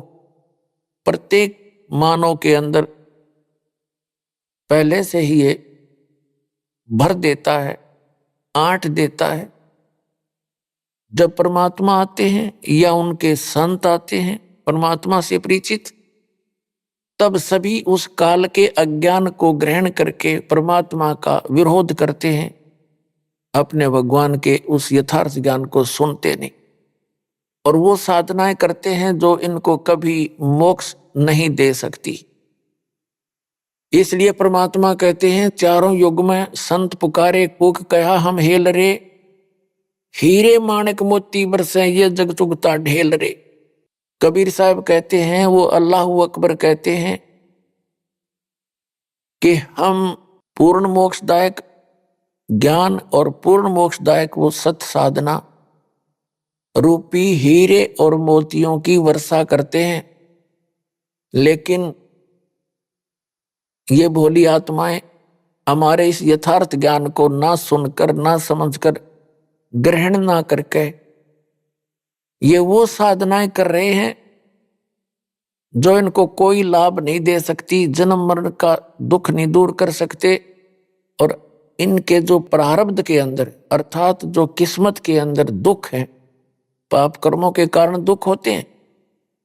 S6: प्रत्येक मानव के अंदर पहले से ही ये भर देता है, आंट देता है। जब परमात्मा आते हैं या उनके संत आते हैं परमात्मा से परिचित, तब सभी उस काल के अज्ञान को ग्रहण करके परमात्मा का विरोध करते हैं, अपने भगवान के उस यथार्थ ज्ञान को सुनते नहीं, और वो साधनाएं करते हैं जो इनको कभी मोक्ष नहीं दे सकती। इसलिए परमात्मा कहते हैं चारों युग में संत पुकारे कूक कहा हम हेल रे, हीरे माणक मोती बरसे ये जग चुगता ढेल रे। कबीर साहब कहते हैं, वो अल्लाह अकबर कहते हैं कि हम पूर्ण मोक्षदायक ज्ञान और पूर्ण मोक्षदायक वो सत साधना रूपी हीरे और मोतियों की वर्षा करते हैं, लेकिन ये भोली आत्माएं हमारे इस यथार्थ ज्ञान को ना सुनकर, ना समझकर, ग्रहण ना करके ये वो साधनाएं कर रहे हैं जो इनको कोई लाभ नहीं दे सकती, जन्म मरण का दुख नहीं दूर कर सकते, और इनके जो प्रारब्ध के अंदर अर्थात जो किस्मत के अंदर दुख है, पाप कर्मों के कारण दुख होते हैं,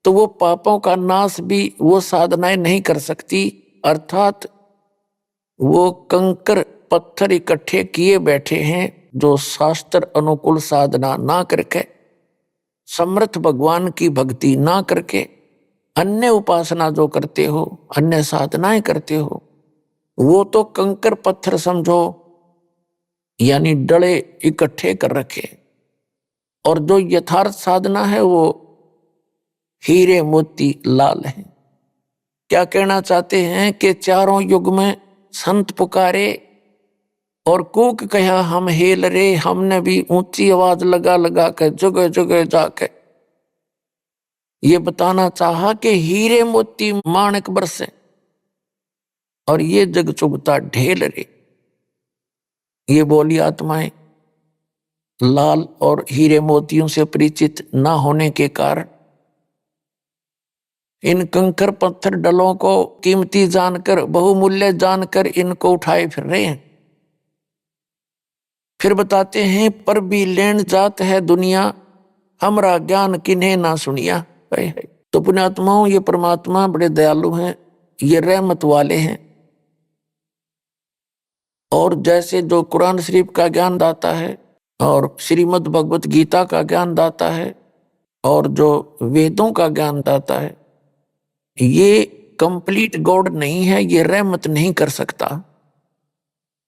S6: तो वो पापों का नाश भी वो साधनाएं नहीं कर सकती। अर्थात वो कंकर पत्थर इकट्ठे किए बैठे हैं जो शास्त्र अनुकूल साधना ना करके, समर्थ भगवान की भक्ति ना करके, अन्य उपासना जो करते हो, अन्य साधनाएं करते हो, वो तो कंकर पत्थर समझो, यानी डले इकट्ठे कर रखे, और जो यथार्थ साधना है वो हीरे मोती लाल है। क्या कहना चाहते हैं कि चारों युग में संत पुकारे और कूक कहा हम हेल रे, हमने भी ऊंची आवाज लगा लगा कर जगह जगह जाके ये बताना चाहा कि हीरे मोती माणक बरसे और ये जग चुगता ढेल रे। ये बोली आत्माएं लाल और हीरे मोतियों से परिचित ना होने के कारण इन कंकर पत्थर डलों को कीमती जानकर, बहुमूल्य जानकर इनको उठाए फिर रहे हैं। फिर बताते हैं पर भी लेन जात है दुनिया, हमरा ज्ञान किन्हें ना सुनिया। तो पुण्यात्माओं, ये परमात्मा बड़े दयालु हैं, ये रहमत वाले हैं, और जैसे जो कुरान शरीफ का ज्ञान दाता है और श्रीमद् भगवत गीता का ज्ञान दाता है और जो वेदों का ज्ञान दाता है, ये कंप्लीट गॉड नहीं है, ये रहमत नहीं कर सकता,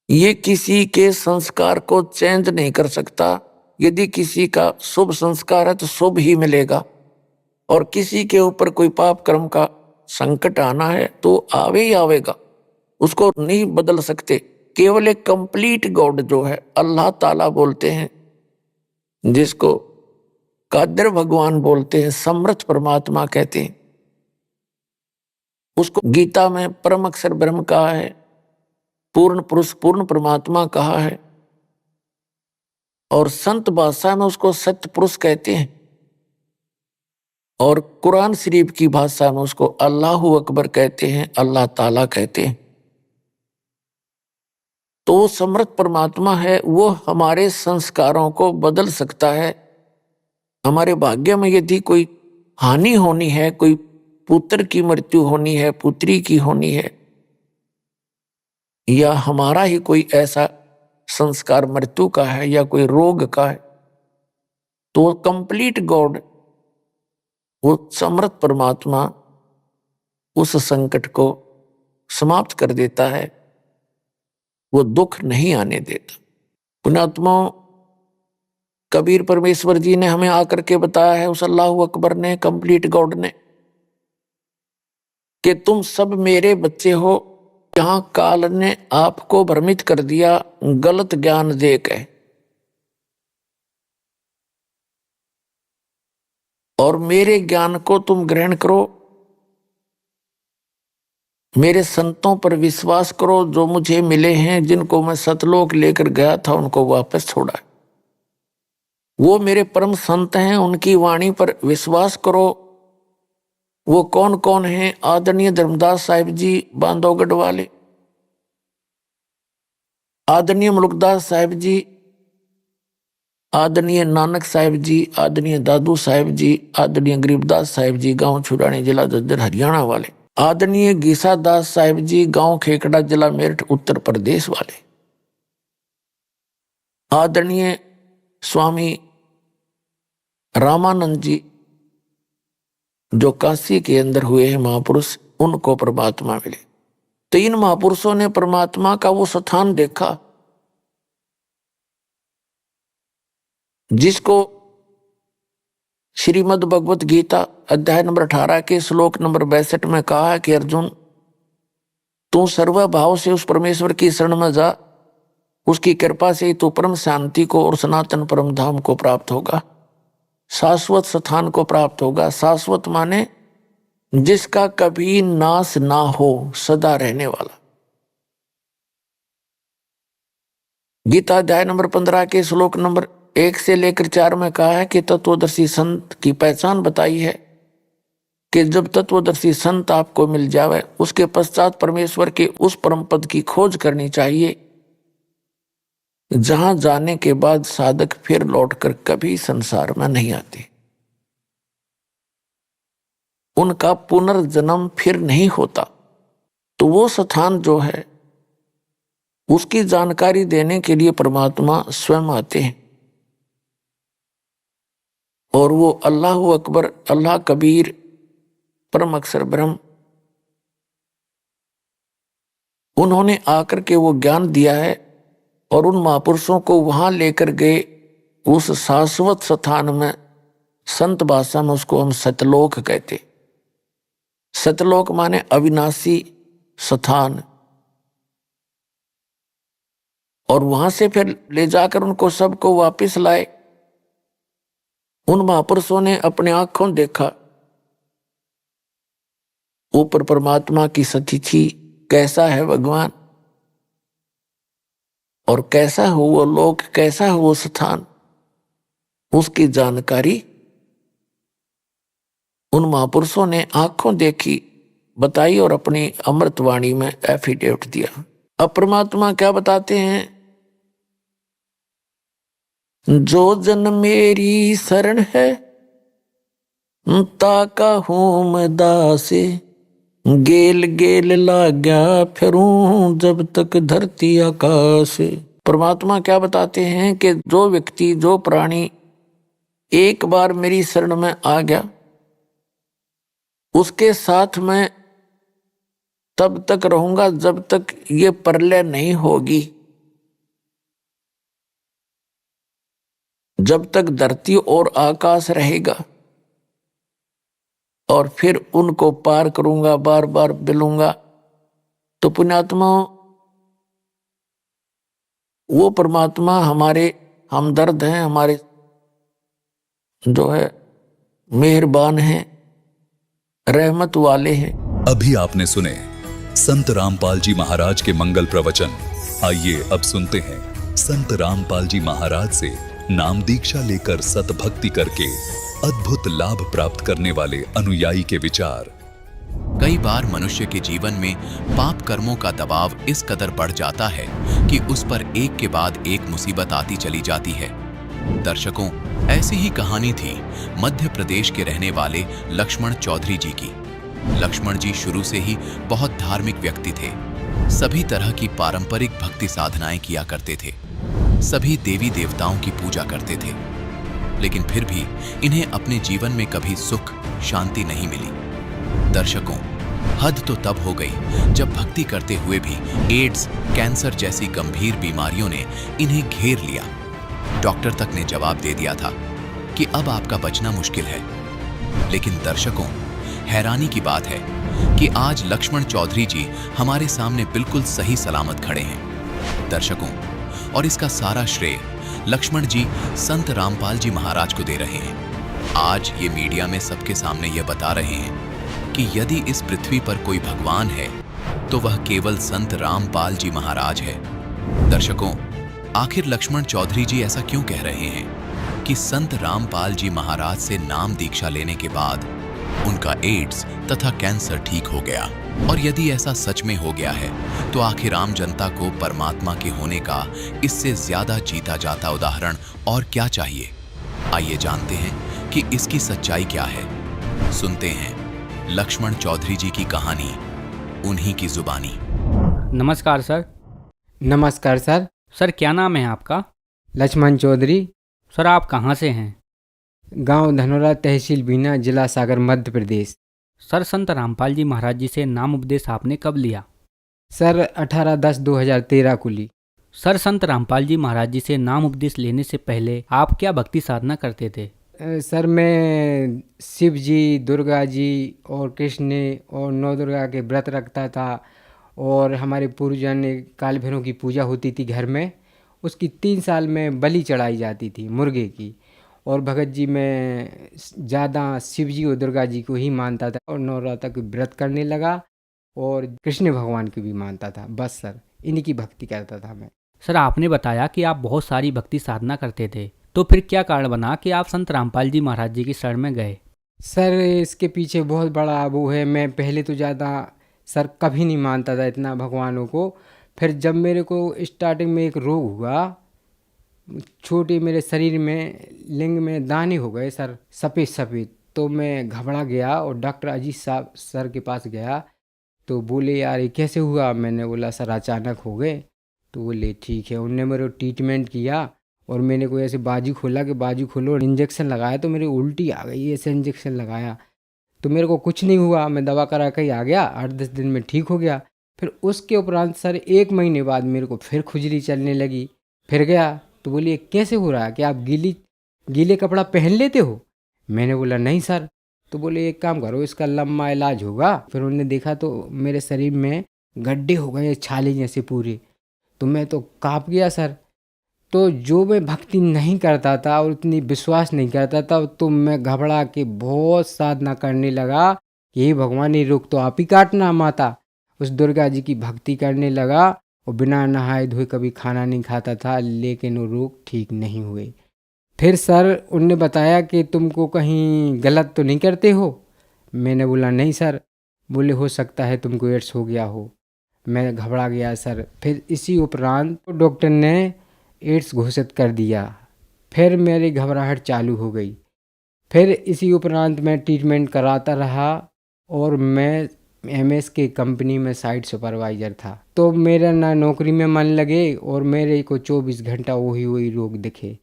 S6: ये किसी के संस्कार को चेंज नहीं कर सकता। यदि किसी का शुभ संस्कार है तो शुभ ही मिलेगा, और किसी के ऊपर कोई पाप कर्म का संकट आना है तो आवे ही आवेगा, उसको नहीं बदल सकते। केवल एक कंप्लीट गॉड जो है अल्लाह ताला बोलते हैं, जिसको कादिर भगवान बोलते हैं, समर्थ परमात्मा कहते हैं, उसको गीता में परम अक्षर ब्रह्म कहा है, पूर्ण पुरुष पूर्ण परमात्मा कहा है, और संत भाषा में उसको सत्य पुरुष कहते हैं, और कुरान शरीफ की भाषा में उसको अल्लाह अकबर कहते हैं, अल्लाह ताला कहते हैं। तो समर्थ परमात्मा है, वो हमारे संस्कारों को बदल सकता है। हमारे भाग्य में यदि कोई हानि होनी है, कोई पुत्र की मृत्यु होनी है, पुत्री की होनी है, या हमारा ही कोई ऐसा संस्कार मृत्यु का है या कोई रोग का है, तो कंप्लीट गॉड, वो समर्थ परमात्मा उस संकट को समाप्त कर देता है, वो दुख नहीं आने देता। पुण्यात्मा, कबीर परमेश्वर जी ने हमें आकर के बताया है, उस अल्लाह अकबर ने, कंप्लीट गॉड ने, कि तुम सब मेरे बच्चे हो। यहां काल ने आपको भ्रमित कर दिया गलत ज्ञान देकर, और मेरे ज्ञान को तुम ग्रहण करो, मेरे संतों पर विश्वास करो, जो मुझे मिले हैं, जिनको मैं सतलोक लेकर गया था उनको वापस छोड़ा। वो मेरे परम संत हैं, उनकी वाणी पर विश्वास करो। वो कौन कौन हैं? आदरणीय धर्मदास साहिब जी बांधवगढ़ वाले, आदरणीय मुलुकदास साहिब जी, आदरणीय नानक साहिब जी, आदरणीय दादू साहिब जी, आदरणीय गरीबदास साहिब जी गांव छुड़ानी जिला झज्जर हरियाणा वाले, आदरणीय गीसा दास साहिब जी गांव खेकड़ा जिला मेरठ उत्तर प्रदेश वाले, आदरणीय स्वामी रामानंद जी जो काशी के अंदर हुए हैं महापुरुष, उनको परमात्मा मिले। 3 महापुरुषों ने परमात्मा का वो स्थान देखा जिसको श्रीमद् भगवत गीता अध्याय नंबर 18 के श्लोक नंबर 62 में कहा है कि अर्जुन, तू सर्वभाव से उस परमेश्वर की शरण में जा, उसकी कृपा से तू परम शांति को और सनातन परम धाम को प्राप्त होगा, शाश्वत स्थान को प्राप्त होगा। शाश्वत माने जिसका कभी नाश ना हो, सदा रहने वाला। गीता अध्याय नंबर 15 के श्लोक नंबर 1 से लेकर 4 में कहा है कि तत्वदर्शी संत की पहचान बताई है कि जब तत्वदर्शी संत आपको मिल जावे, उसके पश्चात परमेश्वर के उस परम पद की खोज करनी चाहिए, जहां जाने के बाद साधक फिर लौटकर कभी संसार में नहीं आते, उनका पुनर्जन्म फिर नहीं होता। तो वो स्थान जो है, उसकी जानकारी देने के लिए परमात्मा स्वयं आते हैं, और वो अल्लाह अकबर, अल्लाह कबीर, परम अक्षर ब्रह्म, उन्होंने आकर के वो ज्ञान दिया है और उन महापुरुषों को वहां लेकर गए उस शाश्वत स्थान में। संत भाषा में उसको हम सतलोक कहते। सतलोक माने अविनाशी स्थान। और वहां से फिर ले जाकर उनको सबको वापस लाए। उन महापुरुषों ने अपने आंखों देखा ऊपर परमात्मा की सतिथि, कैसा है भगवान और कैसा हो वो लोक, कैसा हो वो स्थान, उसकी जानकारी उन महापुरुषों ने आंखों देखी, बताई और अपनी अमृतवाणी में एफिडेविट दिया। अब परमात्मा क्या बताते हैं? जो जन मेरी शरण है ताका हूं मैं दासे, गेल गेल लाग्या फिरूं जब तक धरती आकाश। परमात्मा क्या बताते हैं कि जो व्यक्ति, जो प्राणी एक बार मेरी शरण में आ गया, उसके साथ मैं तब तक रहूंगा जब तक ये प्रलय नहीं होगी, जब तक धरती और आकाश रहेगा, और फिर उनको पार करूंगा, बार बार मिलूंगा। तो पुण्यात्मा, वो परमात्मा हमारे हमदर्द हैं, हमारे जो है मेहरबान हैं, रहमत वाले हैं।
S1: अभी आपने सुने संत रामपाल जी महाराज के मंगल प्रवचन। आइए अब सुनते हैं संत रामपाल जी महाराज से नाम दीक्षा लेकर सतभक्ति करके अद्भुत लाभ प्राप्त करने वाले अनुयायी के विचार।
S3: कई बार मनुष्य के जीवन में पाप कर्मों का दबाव इस कदर बढ़ जाता है कि उस पर एक के बाद एक मुसीबत आती चली जाती है। दर्शकों, ऐसी ही कहानी थी मध्य प्रदेश के रहने वाले लक्ष्मण चौधरी जी की। लक्ष्मण जी शुरू से ही बहुत धार्मिक व्यक्ति थे। सभी तरह की पारंपरिक भक्ति साधनाएं किया करते थे, सभी देवी देवताओं की पूजा करते थे, लेकिन फिर भी इन्हें अपने जीवन में कभी सुख शांति नहीं मिली। दर्शकों, हद तो तब हो गई जब भक्ति करते हुए भी एड्स, कैंसर जैसी गंभीर बीमारियों ने इन्हें घेर लिया। डॉक्टर तक ने जवाब दे दिया था कि अब आपका बचना मुश्किल है। लेकिन दर्शकों, हैरानी की बात है कि आज लक्ष्मण चौधरी जी हमारे सामने बिल्कुल सही सलामत खड़े हैं। दर्शकों, और इसका सारा श्रेय लक्ष्मण जी संत रामपाल जी महाराज को दे रहे हैं। आज ये मीडिया में सबके सामने ये बता रहे हैं कि यदि इस पृथ्वी पर कोई भगवान है तो वह केवल संत रामपाल जी महाराज है। दर्शकों, आखिर लक्ष्मण चौधरी जी ऐसा क्यों कह रहे हैं कि संत रामपाल जी महाराज से नाम दीक्षा लेने के बाद उनका एड्स तथा कैंसर ठीक हो गया? और यदि ऐसा सच में हो गया है तो आखिर आम जनता को परमात्मा के होने का इससे ज्यादा जीता जाता उदाहरण और क्या चाहिए? आइए जानते हैं कि इसकी सच्चाई क्या है। सुनते हैं लक्ष्मण चौधरी जी की कहानी, उन्हीं की जुबानी।
S7: नमस्कार सर।
S8: नमस्कार सर।
S7: सर क्या नाम है आपका?
S8: लक्ष्मण चौधरी।
S7: सर आप कहाँ से हैं?
S8: गांव धनोरा, तहसील बीना, जिला सागर, मध्य प्रदेश।
S7: सर संत रामपाल जी महाराज जी से नाम उपदेश आपने कब लिया?
S8: सर 18/10/2013 को ली।
S7: सर संत रामपाल जी महाराज जी से नाम उपदेश लेने से पहले आप क्या भक्ति साधना करते थे?
S8: सर मैं शिव जी, दुर्गा जी और कृष्ण और नौ दुर्गा के व्रत रखता था। और हमारे पूर्वजन काल भैरव की पूजा होती थी घर में, उसकी 3 साल में बलि चढ़ाई जाती थी मुर्गे की। और भगत जी में ज़्यादा शिव जी और दुर्गा जी को ही मानता था और नवरात्र के व्रत करने लगा और कृष्ण भगवान को भी मानता था। बस सर इन्हीं की भक्ति करता था मैं।
S7: सर आपने बताया कि आप बहुत सारी भक्ति साधना करते थे, तो फिर क्या कारण बना कि आप संत रामपाल जी महाराज जी की शरण में गए?
S8: सर इसके पीछे बहुत बड़ा वो है। मैं पहले तो ज़्यादा सर कभी नहीं मानता था इतना भगवानों को। फिर जब मेरे को स्टार्टिंग में एक रोग हुआ, छोटे मेरे शरीर में लिंग में दाने हो गए सर, सफ़ेद सफ़ेद, तो मैं घबरा गया और डॉक्टर अजीत साहब सर के पास गया। तो बोले यार ये कैसे हुआ? मैंने बोला सर अचानक हो गए। तो बोले ठीक है। उनने मेरे ट्रीटमेंट किया और मैंने कोई ऐसे बाजू खोला कि बाजू खोलो, इंजेक्शन लगाया तो मेरी उल्टी आ गई। ऐसे इंजेक्शन लगाया तो मेरे को कुछ नहीं हुआ। मैं दवा करा के ही आ गया, 8-10 दिन में ठीक हो गया। फिर उसके उपरांत सर 1 महीने बाद मेरे को फिर खुजली चलने लगी। फिर गया तो बोलिए कैसे हो रहा है, कि आप गीले कपड़ा पहन लेते हो? मैंने बोला नहीं सर। तो बोले एक काम करो, इसका लंबा इलाज होगा। फिर उन्होंने देखा तो मेरे शरीर में गड्ढे हो गए छाले जैसे पूरे। तो मैं तो काँप गया सर। तो जो मैं भक्ति नहीं करता था और उतनी विश्वास नहीं करता था, तो मैं घबरा के बहुत साधना करने लगा कि हे भगवान ये रोग तो आप ही काटना माता। उस दुर्गा जी की भक्ति करने लगा और बिना नहाए धोए कभी खाना नहीं खाता था, लेकिन वो रोग ठीक नहीं हुए। फिर सर उनने बताया कि तुमको कहीं गलत तो नहीं करते हो? मैंने बोला नहीं सर। बोले हो सकता है तुमको एड्स हो गया हो। मैं घबरा गया सर। फिर इसी उपरांत डॉक्टर ने एड्स घोषित कर दिया। फिर मेरी घबराहट चालू हो गई। फिर इसी उपरांत मैं ट्रीटमेंट कराता रहा और मैं MS के कंपनी में साइट सुपरवाइज़र था। तो मेरा ना नौकरी में मन लगे और मेरे को 24 घंटा वही रोग दिखे।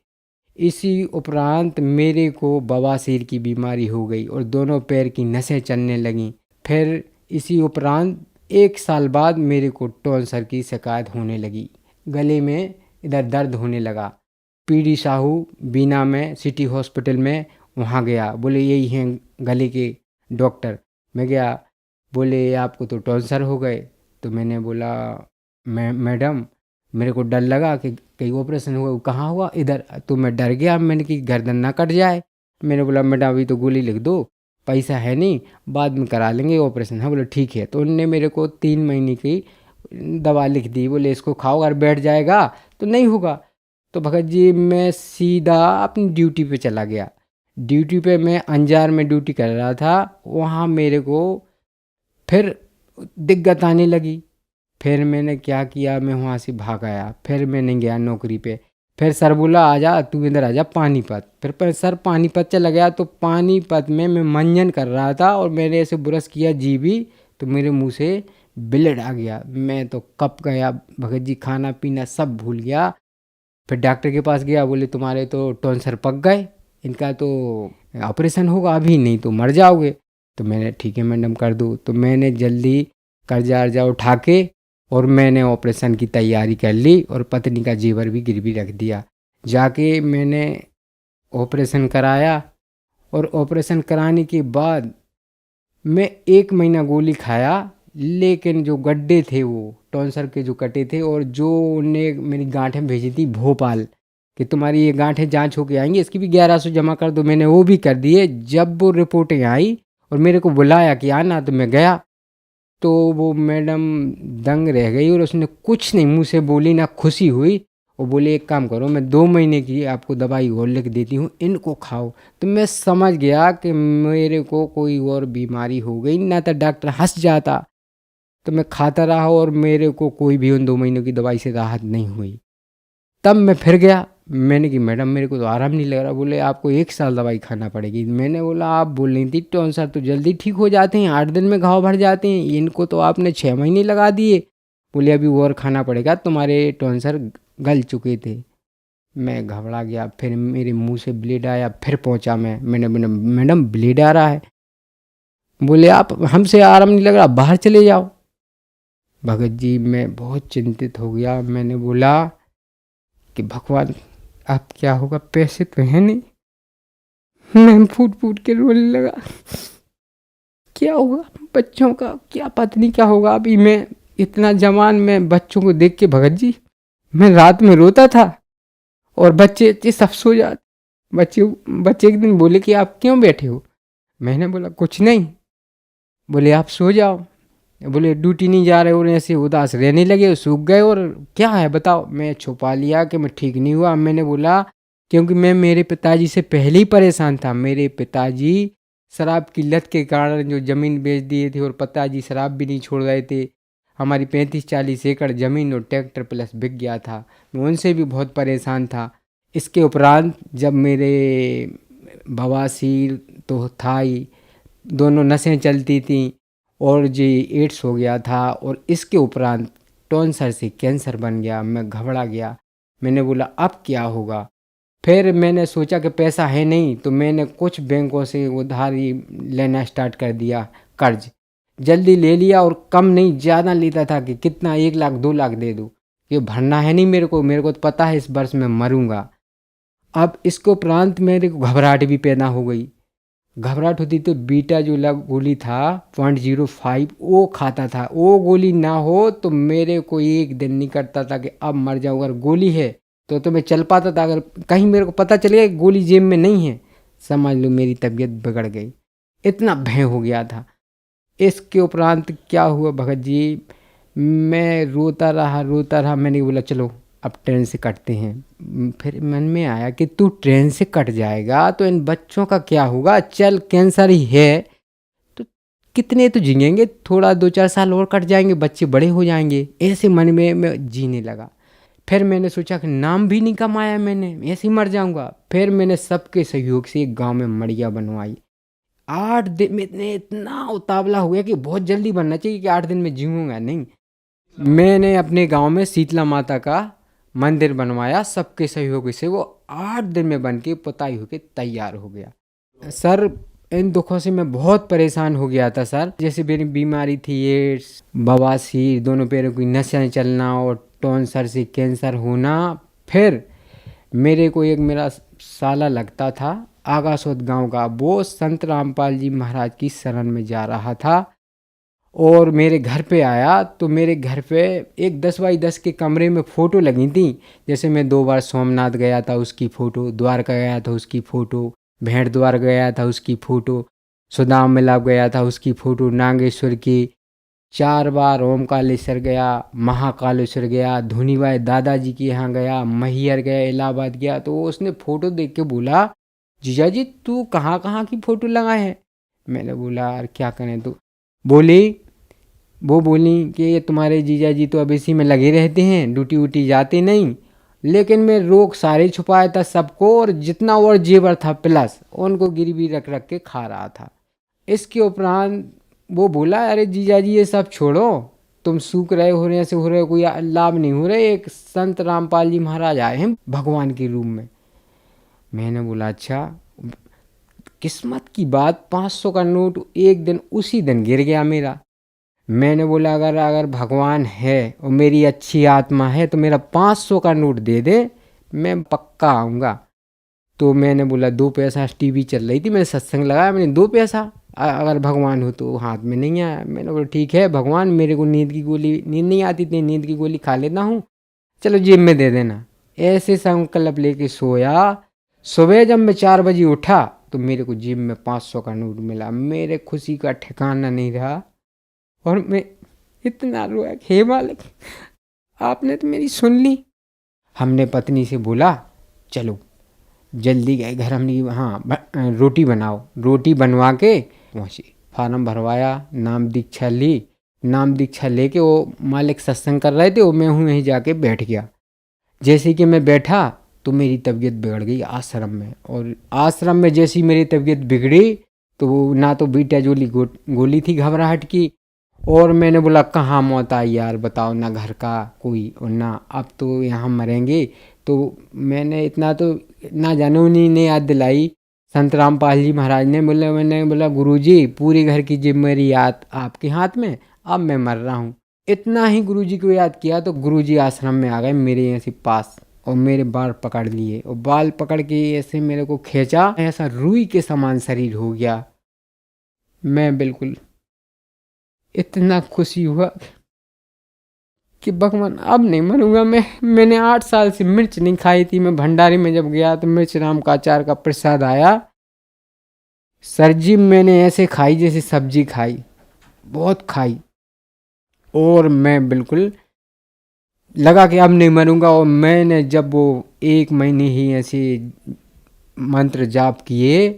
S8: इसी उपरांत मेरे को बवासीर की बीमारी हो गई और दोनों पैर की नसें चलने लगीं। फिर इसी उपरांत 1 साल बाद मेरे को टॉन्सर की शिकायत होने लगी। गले में इधर दर्द होने लगा। PD साहू बीना में सिटी हॉस्पिटल में, वहाँ गया। बोले यही हैं गले के डॉक्टर। मैं गया, बोले आपको तो टॉन्सर हो गए। तो मैंने बोला मैडम मेरे को डर लगा कि कहीं ऑपरेशन हुआ। कहाँ हुआ? इधर। तो मैं डर गया, मैंने कि गर्दन ना कट जाए। मैंने बोला मैडम अभी तो गोली लिख दो, पैसा है नहीं, बाद में करा लेंगे ऑपरेशन। हाँ बोले ठीक है। तो उनने मेरे को 3 महीने की दवा लिख दी। बोले इसको खाओ, अगर बैठ जाएगा तो नहीं होगा। तो भगत जी मैं सीधा अपनी ड्यूटी पे चला गया। ड्यूटी पे मैं अंजार में ड्यूटी कर रहा था। वहाँ मेरे को फिर दिक्कत आने लगी। फिर मैंने क्या किया, मैं वहाँ से भाग आया। फिर मैं नहीं गया नौकरी पे। फिर सर बोला आजा तू इधर आजा पानीपत। फिर सर पानीपत चला गया। तो पानीपत में मैं मंजन कर रहा था और मैंने ऐसे ब्रश किया जीभी, तो मेरे मुंह से ब्लड आ गया। मैं तो कप गया भगत जी, खाना पीना सब भूल गया। फिर डॉक्टर के पास गया। बोले तुम्हारे तो टॉन्सर पक गए, इनका तो ऑपरेशन होगा, अभी नहीं तो मर जाओगे। तो मैंने ठीक है मैडम कर दो। तो मैंने जल्दी कर्जा अर्जा उठा के और मैंने ऑपरेशन की तैयारी कर ली और पत्नी का जेवर भी गिरवी रख दिया। जाके मैंने ऑपरेशन कराया और ऑपरेशन कराने के बाद मैं 1 महीना गोली खाया, लेकिन जो गड्ढे थे वो टॉन्सर के जो कटे थे, और जो उनने मेरी गांठें भेजी थी भोपाल कि तुम्हारी ये गांठें जांच होके आएंगी, इसकी भी 1100 जमा कर दो, मैंने वो भी कर दिए। जब वो रिपोर्टें आई और मेरे को बुलाया कि आना, तो मैं गया तो वो मैडम दंग रह गई और उसने कुछ नहीं मुँह से बोली, ना खुशी हुई। वो बोले एक काम करो, मैं 2 महीने की आपको दवाई और लिख देती हूँ, इनको खाओ। तो मैं समझ गया कि मेरे को कोई और बीमारी हो गई, ना तो डॉक्टर हंस जाता। तो मैं खाता रहा और मेरे को कोई भी उन 2 महीनों की दवाई से राहत नहीं हुई। तब मैं फिर गया, मैंने कि मैडम मेरे को तो आराम नहीं लग रहा। बोले आपको 1 साल दवाई खाना पड़ेगी। मैंने बोला आप बोल रही थी टॉन्सर तो जल्दी ठीक हो जाते हैं, 8 दिन में घाव भर जाते हैं, इनको तो आपने 6 महीने लगा दिए। बोले अभी और खाना पड़ेगा, तुम्हारे टॉन्सर गल चुके थे। मैं घबरा गया, फिर मेरे मुंह से ब्लीड आया, फिर पहुंचा मैंने बोला मैडम ब्लीड आ रहा है। बोले आप हमसे आराम नहीं लग रहा, बाहर चले जाओ। भगत जी मैं बहुत चिंतित हो गया। मैंने बोला कि भगवान अब क्या होगा, पैसे तो है नहीं। मैं फूट फूट के रोने लगा, क्या होगा बच्चों का, क्या पत्नी का होगा। अभी मैं इतना जवान, मैं बच्चों को देख के भगत जी मैं रात में रोता था और बच्चे सब सो जाते। बच्चे एक दिन बोले कि आप क्यों बैठे हो। मैंने बोला कुछ नहीं। बोले आप सो जाओ। बोले ड्यूटी नहीं जा रहे और ऐसे उदास रहने लगे, सूख गए। और क्या है बताओ। मैं छुपा लिया कि मैं ठीक नहीं हुआ। मैंने बोला क्योंकि मैं मेरे पिताजी से पहले ही परेशान था। मेरे पिताजी शराब की लत के कारण जो ज़मीन बेच दिए थे और पिताजी शराब भी नहीं छोड़ रहे थे। हमारी 35-40 एकड़ ज़मीन और ट्रैक्टर प्लस बिक गया था। मैं उनसे भी बहुत परेशान था। इसके उपरांत जब मेरे बवासीर तो था ही, दोनों नसें चलती थीं और जी एड्स हो गया था, और इसके उपरांत टॉन्सर से कैंसर बन गया। मैं घबरा गया। मैंने बोला अब क्या होगा। फिर मैंने सोचा कि पैसा है नहीं, तो मैंने कुछ बैंकों से उधारी लेना स्टार्ट कर दिया, कर्ज जल्दी ले लिया। और कम नहीं ज़्यादा लेता था कि कितना 1 लाख 2 लाख दे दूँ, ये भरना है नहीं मेरे को तो पता है इस वर्ष मैं मरूंगा। अब इसके उपरांत मेरे को घबराहट भी पैदा हो गई। घबराहट होती तो बीटा जो गोली था 0.05 वो खाता था। वो गोली ना हो तो मेरे को एक दिन नहीं करता था कि अब मर जाऊँ। अगर गोली है तो मैं चल पाता था। अगर कहीं मेरे को पता चलेगा कि गोली जेब में नहीं है, समझ लो मेरी तबीयत बिगड़ गई। इतना भय हो गया था। इसके उपरांत क्या हुआ भगत जी, मैं रोता रहा। मैंने बोला चलो अब ट्रेन से कटते हैं। फिर मन में आया कि तू ट्रेन से कट जाएगा तो इन बच्चों का क्या होगा। चल कैंसर ही है तो कितने तो जिएंगे, थोड़ा 2-4 साल और कट जाएंगे, बच्चे बड़े हो जाएंगे। ऐसे मन में मैं जीने लगा। फिर मैंने सोचा कि नाम भी नहीं कमाया मैंने, ऐसे ही मर जाऊंगा। फिर मैंने सबके सहयोग से एक गांव में मड़िया बनवाई। 8 दिन में इतना उतावला हो गया कि बहुत जल्दी बनना चाहिए कि 8 दिन में जीऊँगा नहीं। मैंने अपने गांव में शीतला माता का मंदिर बनवाया सबके सहयोग से। वो 8 दिन में बन के पुताई होके तैयार हो गया। सर इन दुखों से मैं बहुत परेशान हो गया था सर। जैसे मेरी बीमारी थी एड्स, बवासीर, दोनों पैरों की नसें चलना और टॉन्सर से कैंसर होना। फिर मेरे को एक मेरा साला लगता था आगासोद गांव का, वो संत रामपाल जी महाराज की शरण में जा रहा था और मेरे घर पे आया। तो मेरे घर पे एक 10x10 के कमरे में फ़ोटो लगी थी। जैसे मैं 2 बार सोमनाथ गया था उसकी फ़ोटो, द्वारका गया था उसकी फ़ोटो, भेंट द्वार गया था उसकी फ़ोटो, सुदाम मिलाप गया था उसकी फ़ोटो, नागेश्वर की 4 बार ओमकालेश्वर गया, महाकालेश्वर गया, धुनीबाई दादाजी के यहाँ गया, मैहर गया, इलाहाबाद गया। तो उसने फ़ोटो देख के बोला जीजा जी तू कहाँ कहाँ की फ़ोटो लगाए है। मैंने बोला यार क्या करें। तो वो बोली कि ये तुम्हारे जीजा जी तो अब इसी में लगे रहते हैं, ड्यूटी वूटी जाते नहीं। लेकिन मैं रोग सारे छुपाया था सबको, और जितना और जेवर था प्लस उनको गिरवी रख रख के खा रहा था। इसके उपरांत वो बोला अरे जीजा जी ये सब छोड़ो, तुम सूख रहे हो रहे ऐसे हो रहे, कोई लाभ नहीं हो रहे। एक संत रामपाल जी महाराज आए हैं भगवान के रूप में। मैंने बोला अच्छा। किस्मत की बात 500 का नोट एक दिन उसी दिन गिर गया मेरा। मैंने बोला अगर अगर भगवान है और मेरी अच्छी आत्मा है तो मेरा 500 का नोट दे दे, मैं पक्का आऊँगा। तो मैंने बोला 2 पैसा टीवी चल रही थी, मैंने सत्संग लगाया, मैंने 2 पैसा अगर भगवान हो तो हाथ में नहीं आया। मैंने बोला ठीक है भगवान, मेरे को नींद नहीं आती थी, नींद की गोली खा लेता हूँ, चलो जेब में दे देना। ऐसे संकल्प लेके सोया। सुबह जब मैं 4 बजे उठा तो मेरे को जेब में 500 का नोट मिला। मेरे खुशी का ठिकाना नहीं रहा और मैं इतना रोया कि हे मालिक, आपने तो मेरी सुन ली। हमने पत्नी से बोला चलो जल्दी गए घर, हमने रोटी बनाओ। रोटी बनवा के पहुँचे, फार्म भरवाया, नाम दीक्षा ली। नाम दीक्षा लेके वो मालिक सत्संग कर रहे थे, वो मैं वहीं जाके बैठ गया। जैसे कि मैं बैठा तो मेरी तबीयत बिगड़ गई आश्रम में। और आश्रम में जैसी मेरी तबीयत बिगड़ी तो वो ना तो बीटा जोली गोली थी घबराहट की, और मैंने बोला कहाँ मौत आई यार बताओ, ना घर का कोई और ना अब तो यहाँ मरेंगे। तो मैंने इतना तो ना जाने, उन्हीं ने याद दिलाई, संत रामपाल जी महाराज ने। मैंने बोला गुरुजी पूरी घर की जिम्मेदारी आपके हाथ में, अब मैं मर रहा हूँ। इतना ही गुरुजी को याद किया तो गुरुजी आश्रम में आ गए मेरे यहाँ से पास और मेरे बाल पकड़ लिए और बाल पकड़ के ऐसे मेरे को खींचा, ऐसा रुई के समान शरीर हो गया। मैं बिल्कुल इतना खुशी हुआ कि भगवान अब नहीं मरूंगा मैं। मैंने 8 साल से मिर्च नहीं खाई थी। मैं भंडारी में जब गया तो मिर्च राम का अचार का प्रसाद आया, सब्जी मैंने ऐसे खाई जैसे सब्जी खाई, बहुत खाई। और मैं बिल्कुल लगा कि अब नहीं मरूंगा। और मैंने जब वो 1 महीने ही ऐसे मंत्र जाप किए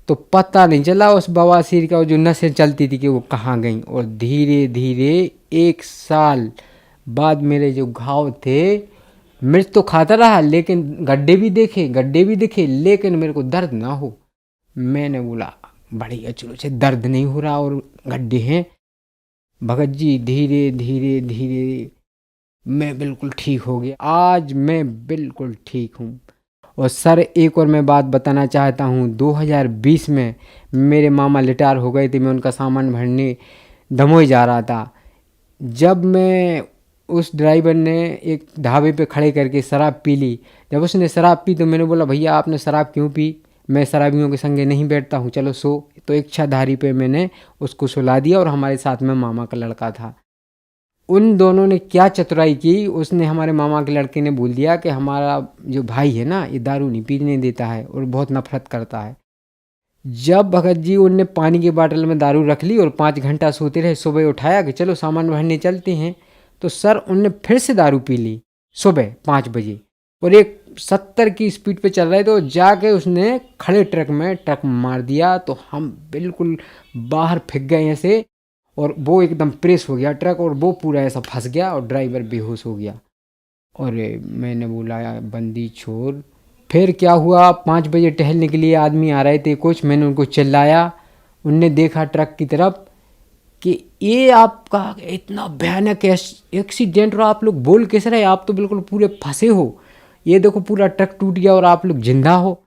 S8: तो पता नहीं चला उस बवासीर का जो नसें चलती थी कि वो कहाँ गई। और धीरे धीरे 1 साल बाद मेरे जो घाव थे, मिर्च तो खाता रहा लेकिन गड्ढे भी दिखे लेकिन मेरे को दर्द ना हो। मैंने बोला बढ़िया, चलो से दर्द नहीं हो रहा और गड्ढे हैं। भगत जी धीरे धीरे धीरे मैं बिल्कुल ठीक हो गया। आज मैं बिल्कुल ठीक हूँ। और सर एक और मैं बात बताना चाहता हूँ, 2020 में मेरे मामा रिटायर हो गए थे। मैं उनका सामान भरने दमोई जा रहा था। जब मैं उस ड्राइवर ने एक ढाबे पे खड़े करके शराब पी ली। जब उसने शराब पी तो मैंने बोला भैया आपने शराब क्यों पी, मैं शराबियों के संगे नहीं बैठता हूँ, चलो सो। तो इच्छाधारी पे मैंने उसको सुला दिया और हमारे साथ में मामा का लड़का था। उन दोनों ने क्या चतुराई की, उसने हमारे मामा के लड़के ने बोल दिया कि हमारा जो भाई है ना ये दारू नहीं पीने देता है और बहुत नफरत करता है। जब भगत जी उनने पानी की बोतल में दारू रख ली और 5 घंटा सोते रहे, सुबह उठाया कि चलो सामान भरने चलते हैं, तो सर उनने फिर से दारू पी ली सुबह 5 बजे और एक 70 की स्पीड पे चल रहे तो जाके उसने खड़े ट्रक मार दिया। तो हम बिल्कुल बाहर फेंक गए ऐसे और वो एकदम प्रेस हो गया ट्रक और वो पूरा ऐसा फंस गया और ड्राइवर बेहोश हो गया। और मैंने बोला बंदी छोड़। फिर क्या हुआ, 5 बजे टहलने के लिए आदमी आ रहे थे कुछ, मैंने उनको चिल्लाया। उनने देखा ट्रक की तरफ कि ये आपका इतना भयानक एक्सीडेंट और आप लोग बोल कैसे रहे, आप तो बिल्कुल पूरे फंसे हो, ये देखो पूरा ट्रक टूट गया और आप लोग जिंदा हो।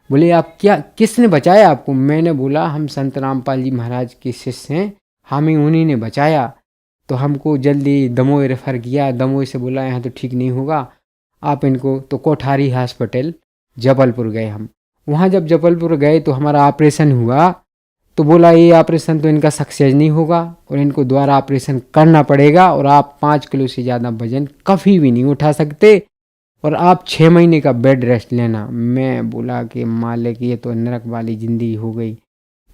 S8: बोले आप क्या, किसने बचाया आपको? मैंने बोला हम संत रामपाल जी महाराज के शिष्य हैं, हमें उन्हीं ने बचाया। तो हमको जल्दी दमोई रेफर किया। दमोई से बोला यहाँ तो ठीक नहीं होगा, आप इनको, तो कोठारी हॉस्पिटल जबलपुर गए हम। वहाँ जब जबलपुर गए तो हमारा ऑपरेशन हुआ तो बोला ये ऑपरेशन तो इनका सक्सेस नहीं होगा और इनको दोबारा ऑपरेशन करना पड़ेगा और आप 5 किलो से ज़्यादा वजन कभी भी नहीं उठा सकते और आप 6 महीने का बेड रेस्ट लेना। मैं बोला कि मालिक ये तो नरक वाली ज़िंदगी हो गई।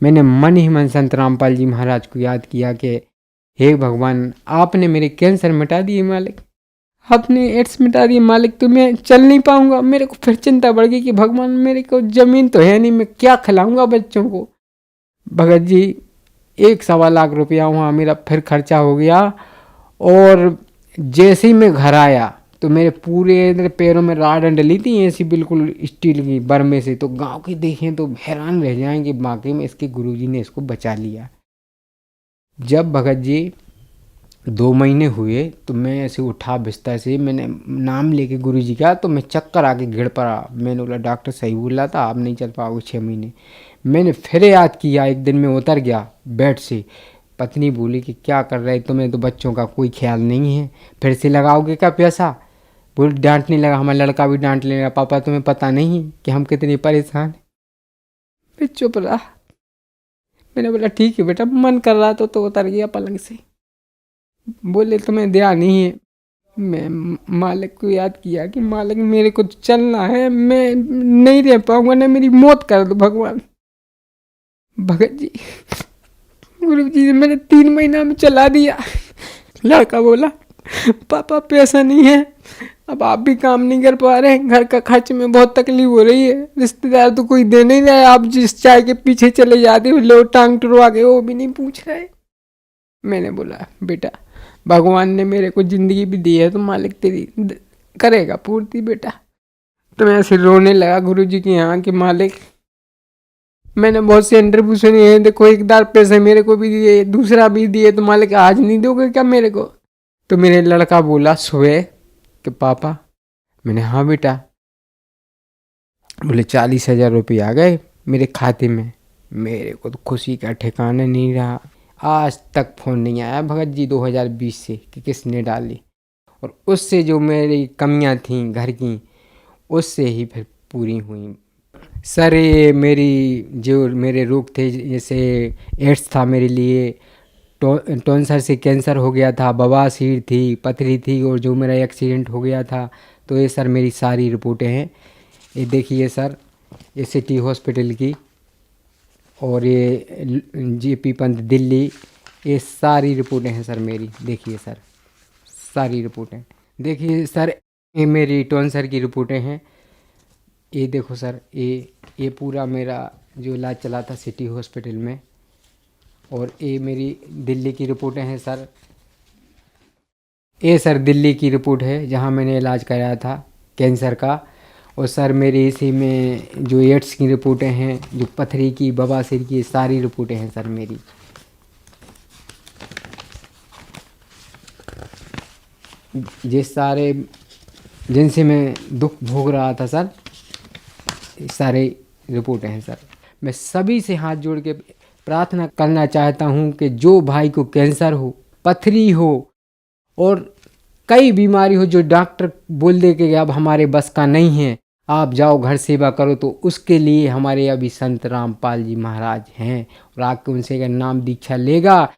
S8: मैंने मन ही मन संत रामपाल जी महाराज को याद किया कि हे भगवान आपने मेरे कैंसर मिटा दिए मालिक, आपने एड्स मिटा दिए मालिक, तो मैं चल नहीं पाऊंगा। मेरे को फिर चिंता बढ़ गई कि भगवान मेरे को ज़मीन तो है नहीं, मैं क्या खिलाऊंगा बच्चों को। भगत जी 1.25 लाख रुपया वहाँ मेरा फिर खर्चा हो गया। और जैसे ही मैं घर आया तो मेरे पूरे पैरों में राड डली थी ऐसी बिल्कुल स्टील की बर्मे से। तो गांव के देखें तो हैरान रह जाएंगे, बाकी में इसके गुरुजी ने इसको बचा लिया। जब भगत जी 2 महीने हुए तो मैं ऐसे उठा बिस्तर से, मैंने नाम लेके गुरुजी का, तो मैं चक्कर आके गिर पड़ा। मैंने बोला डॉक्टर सही बोला था, आप नहीं चल पाओगे 6 महीने। मैंने फिर याद किया, एक दिन मैं उतर गया बेड से। पत्नी बोली कि क्या कर रहे, तुम्हें तो बच्चों का कोई ख्याल नहीं है, फिर से लगाओगे क्या पैसा। बोल डांटने लगा, हमारा लड़का भी डांटने लगा, पापा तुम्हें पता नहीं कि हम कितने परेशान हैं। मैं चुप रहा। मैंने बोला ठीक है बेटा, मन कर रहा तो उतर गया पलंग से। बोले तुम्हें ध्यान नहीं है। मैं मालिक को याद किया कि मालिक मेरे को चलना है, मैं नहीं रह पाऊंगा, ना मेरी मौत कर दो भगवान। भगत जी, गुरु जी ने मैंने 3 महीना में चला दिया। लड़का बोला पापा पैसा नहीं है, अब आप भी काम नहीं कर पा रहे, घर का खर्च में बहुत तकलीफ हो रही है, रिश्तेदार तो कोई दे नहीं रहा है, आप जिस चाय के पीछे चले जाते हो लो टांग टुरवा के वो भी नहीं पूछ रहे। मैंने बोला बेटा भगवान ने मेरे को जिंदगी भी दी है तो मालिक तेरी करेगा पूर्ति बेटा। तो मैं ऐसे रोने लगा गुरुजी के यहाँ कि मालिक मैंने बहुत से इंटरव्यू सुने हैं, देखो एक बार पैसे मेरे को भी दिए, दूसरा भी दिए, तो मालिक आज नहीं दोगे क्या मेरे को। तो मेरे लड़का बोला सुबह कि पापा। मैंने हाँ बेटा। बोले 40,000 रुपये आ गए मेरे खाते में। मेरे को तो खुशी का ठिकाना नहीं रहा। आज तक फ़ोन नहीं आया भगत जी 2020 से कि किसने डाली, और उससे जो मेरी कमियां थीं घर की उससे ही फिर पूरी हुई। सर ये मेरी जो मेरे रोग थे, जैसे एड्स था मेरे लिए, टॉन्सर से कैंसर हो गया था, बवासीर थी, पथरी थी, और जो मेरा एक्सीडेंट हो गया था, तो ये सर मेरी सारी रिपोर्टें हैं। ये देखिए सर, ये सिटी हॉस्पिटल की, और ये जेपी पंत दिल्ली, ये सारी रिपोर्टें हैं सर मेरी। देखिए सर सारी रिपोर्टें। देखिए सर ये मेरी टॉन्सर की रिपोर्टें हैं। ये देखो सर, ये पूरा मेरा जो इलाज चला था सिटी हॉस्पिटल में, और ये मेरी दिल्ली की रिपोर्टें हैं सर। ये सर दिल्ली की रिपोर्ट है जहाँ मैंने इलाज कराया था कैंसर का। और सर मेरी इसी में जो एड्स की रिपोर्टें हैं, जो पथरी की, बवासीर की, सारी रिपोर्टें हैं सर मेरी। ये सारे जिनसे मैं दुख भोग रहा था सर, सारे रिपोर्टें हैं सर। मैं सभी से हाथ जोड़ के प्रार्थना करना चाहता हूं कि जो भाई को कैंसर हो, पथरी हो और कई बीमारी हो, जो डॉक्टर बोल दे कि अब हमारे बस का नहीं है, आप जाओ घर सेवा करो, तो उसके लिए हमारे अभी संत रामपाल जी महाराज हैं, और आके उनसे अगर नाम दीक्षा लेगा,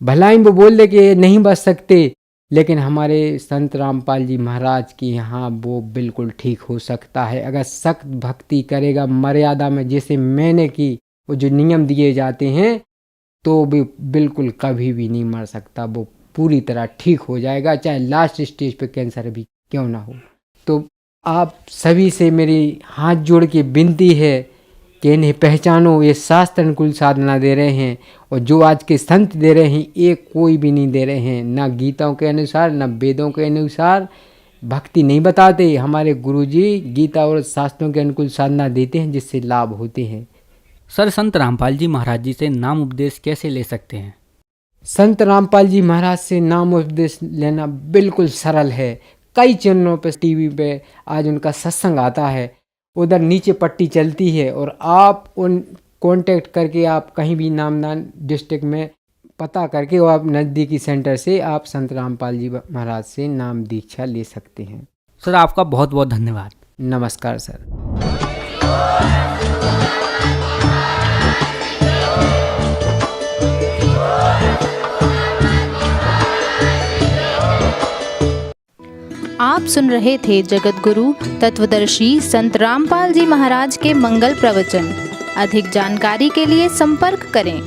S8: भलाई वो बोल दे कि नहीं बच सकते, लेकिन हमारे संत रामपाल जी महाराज की यहाँ वो बिल्कुल ठीक हो सकता है। अगर सख्त भक्ति करेगा मर्यादा में, जैसे मैंने की, वो जो नियम दिए जाते हैं, तो भी बिल्कुल कभी भी नहीं मर सकता, वो पूरी तरह ठीक हो जाएगा, चाहे लास्ट स्टेज पे कैंसर भी क्यों ना हो। तो आप सभी से मेरी हाथ जोड़ के विनती है कि इन्हें पहचानो, ये शास्त्र अनुकूल साधना दे रहे हैं, और जो आज के संत दे रहे हैं ये कोई भी नहीं दे रहे हैं, ना गीताओं के अनुसार ना वेदों के अनुसार भक्ति नहीं बताते। हमारे गुरुजी गीता और शास्त्रों के अनुकूल साधना देते हैं, जिससे लाभ होते हैं।
S7: सर संत रामपाल जी महाराज जी से नाम उपदेश कैसे ले सकते हैं?
S8: संत रामपाल जी महाराज से नाम उपदेश लेना बिल्कुल सरल है। कई चैनलों पे, टीवी पे आज उनका सत्संग आता है, उधर नीचे पट्टी चलती है, और आप उन कांटेक्ट करके आप कहीं भी नामदान डिस्ट्रिक्ट में पता करके, और आप नज़दीकी सेंटर से आप संत रामपाल जी महाराज से नाम दीक्षा ले सकते हैं।
S7: सर आपका बहुत बहुत धन्यवाद।
S8: नमस्कार सर।
S9: आप सुन रहे थे जगत गुरु तत्वदर्शी संत रामपाल जी महाराज के मंगल प्रवचन। अधिक जानकारी के लिए संपर्क करें।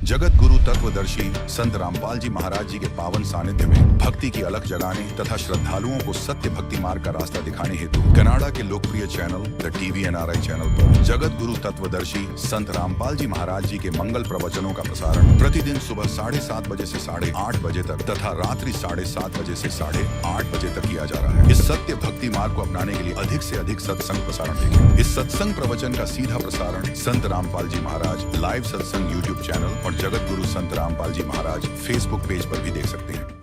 S10: जगत गुरु तत्व
S1: तत्वदर्शी संत रामपाल जी महाराज जी के पावन सानिध्य में भक्ति की अलख जगाने तथा श्रद्धालुओं को सत्य भक्ति मार्ग का रास्ता दिखाने हेतु कनाडा के लोकप्रिय चैनल द TVNRI चैनल पर जगत गुरु तत्वदर्शी संत रामपाल जी महाराज जी के मंगल प्रवचनों का प्रसारण प्रतिदिन सुबह 7:30 बजे से 8:30 बजे तक तथा रात्रि 7:30 बजे से 8:30 बजे तक किया जा रहा है। इस सत्य भक्ति मार्ग को अपनाने के लिए अधिक से अधिक सत्संग प्रसारण देखें। इस सत्संग प्रवचन का सीधा प्रसारण संत रामपाल जी महाराज लाइव सत्संग YouTube चैनल और जगत गुरु संत रामपाल जी महाराज Facebook पेज पर भी देख सकते हैं।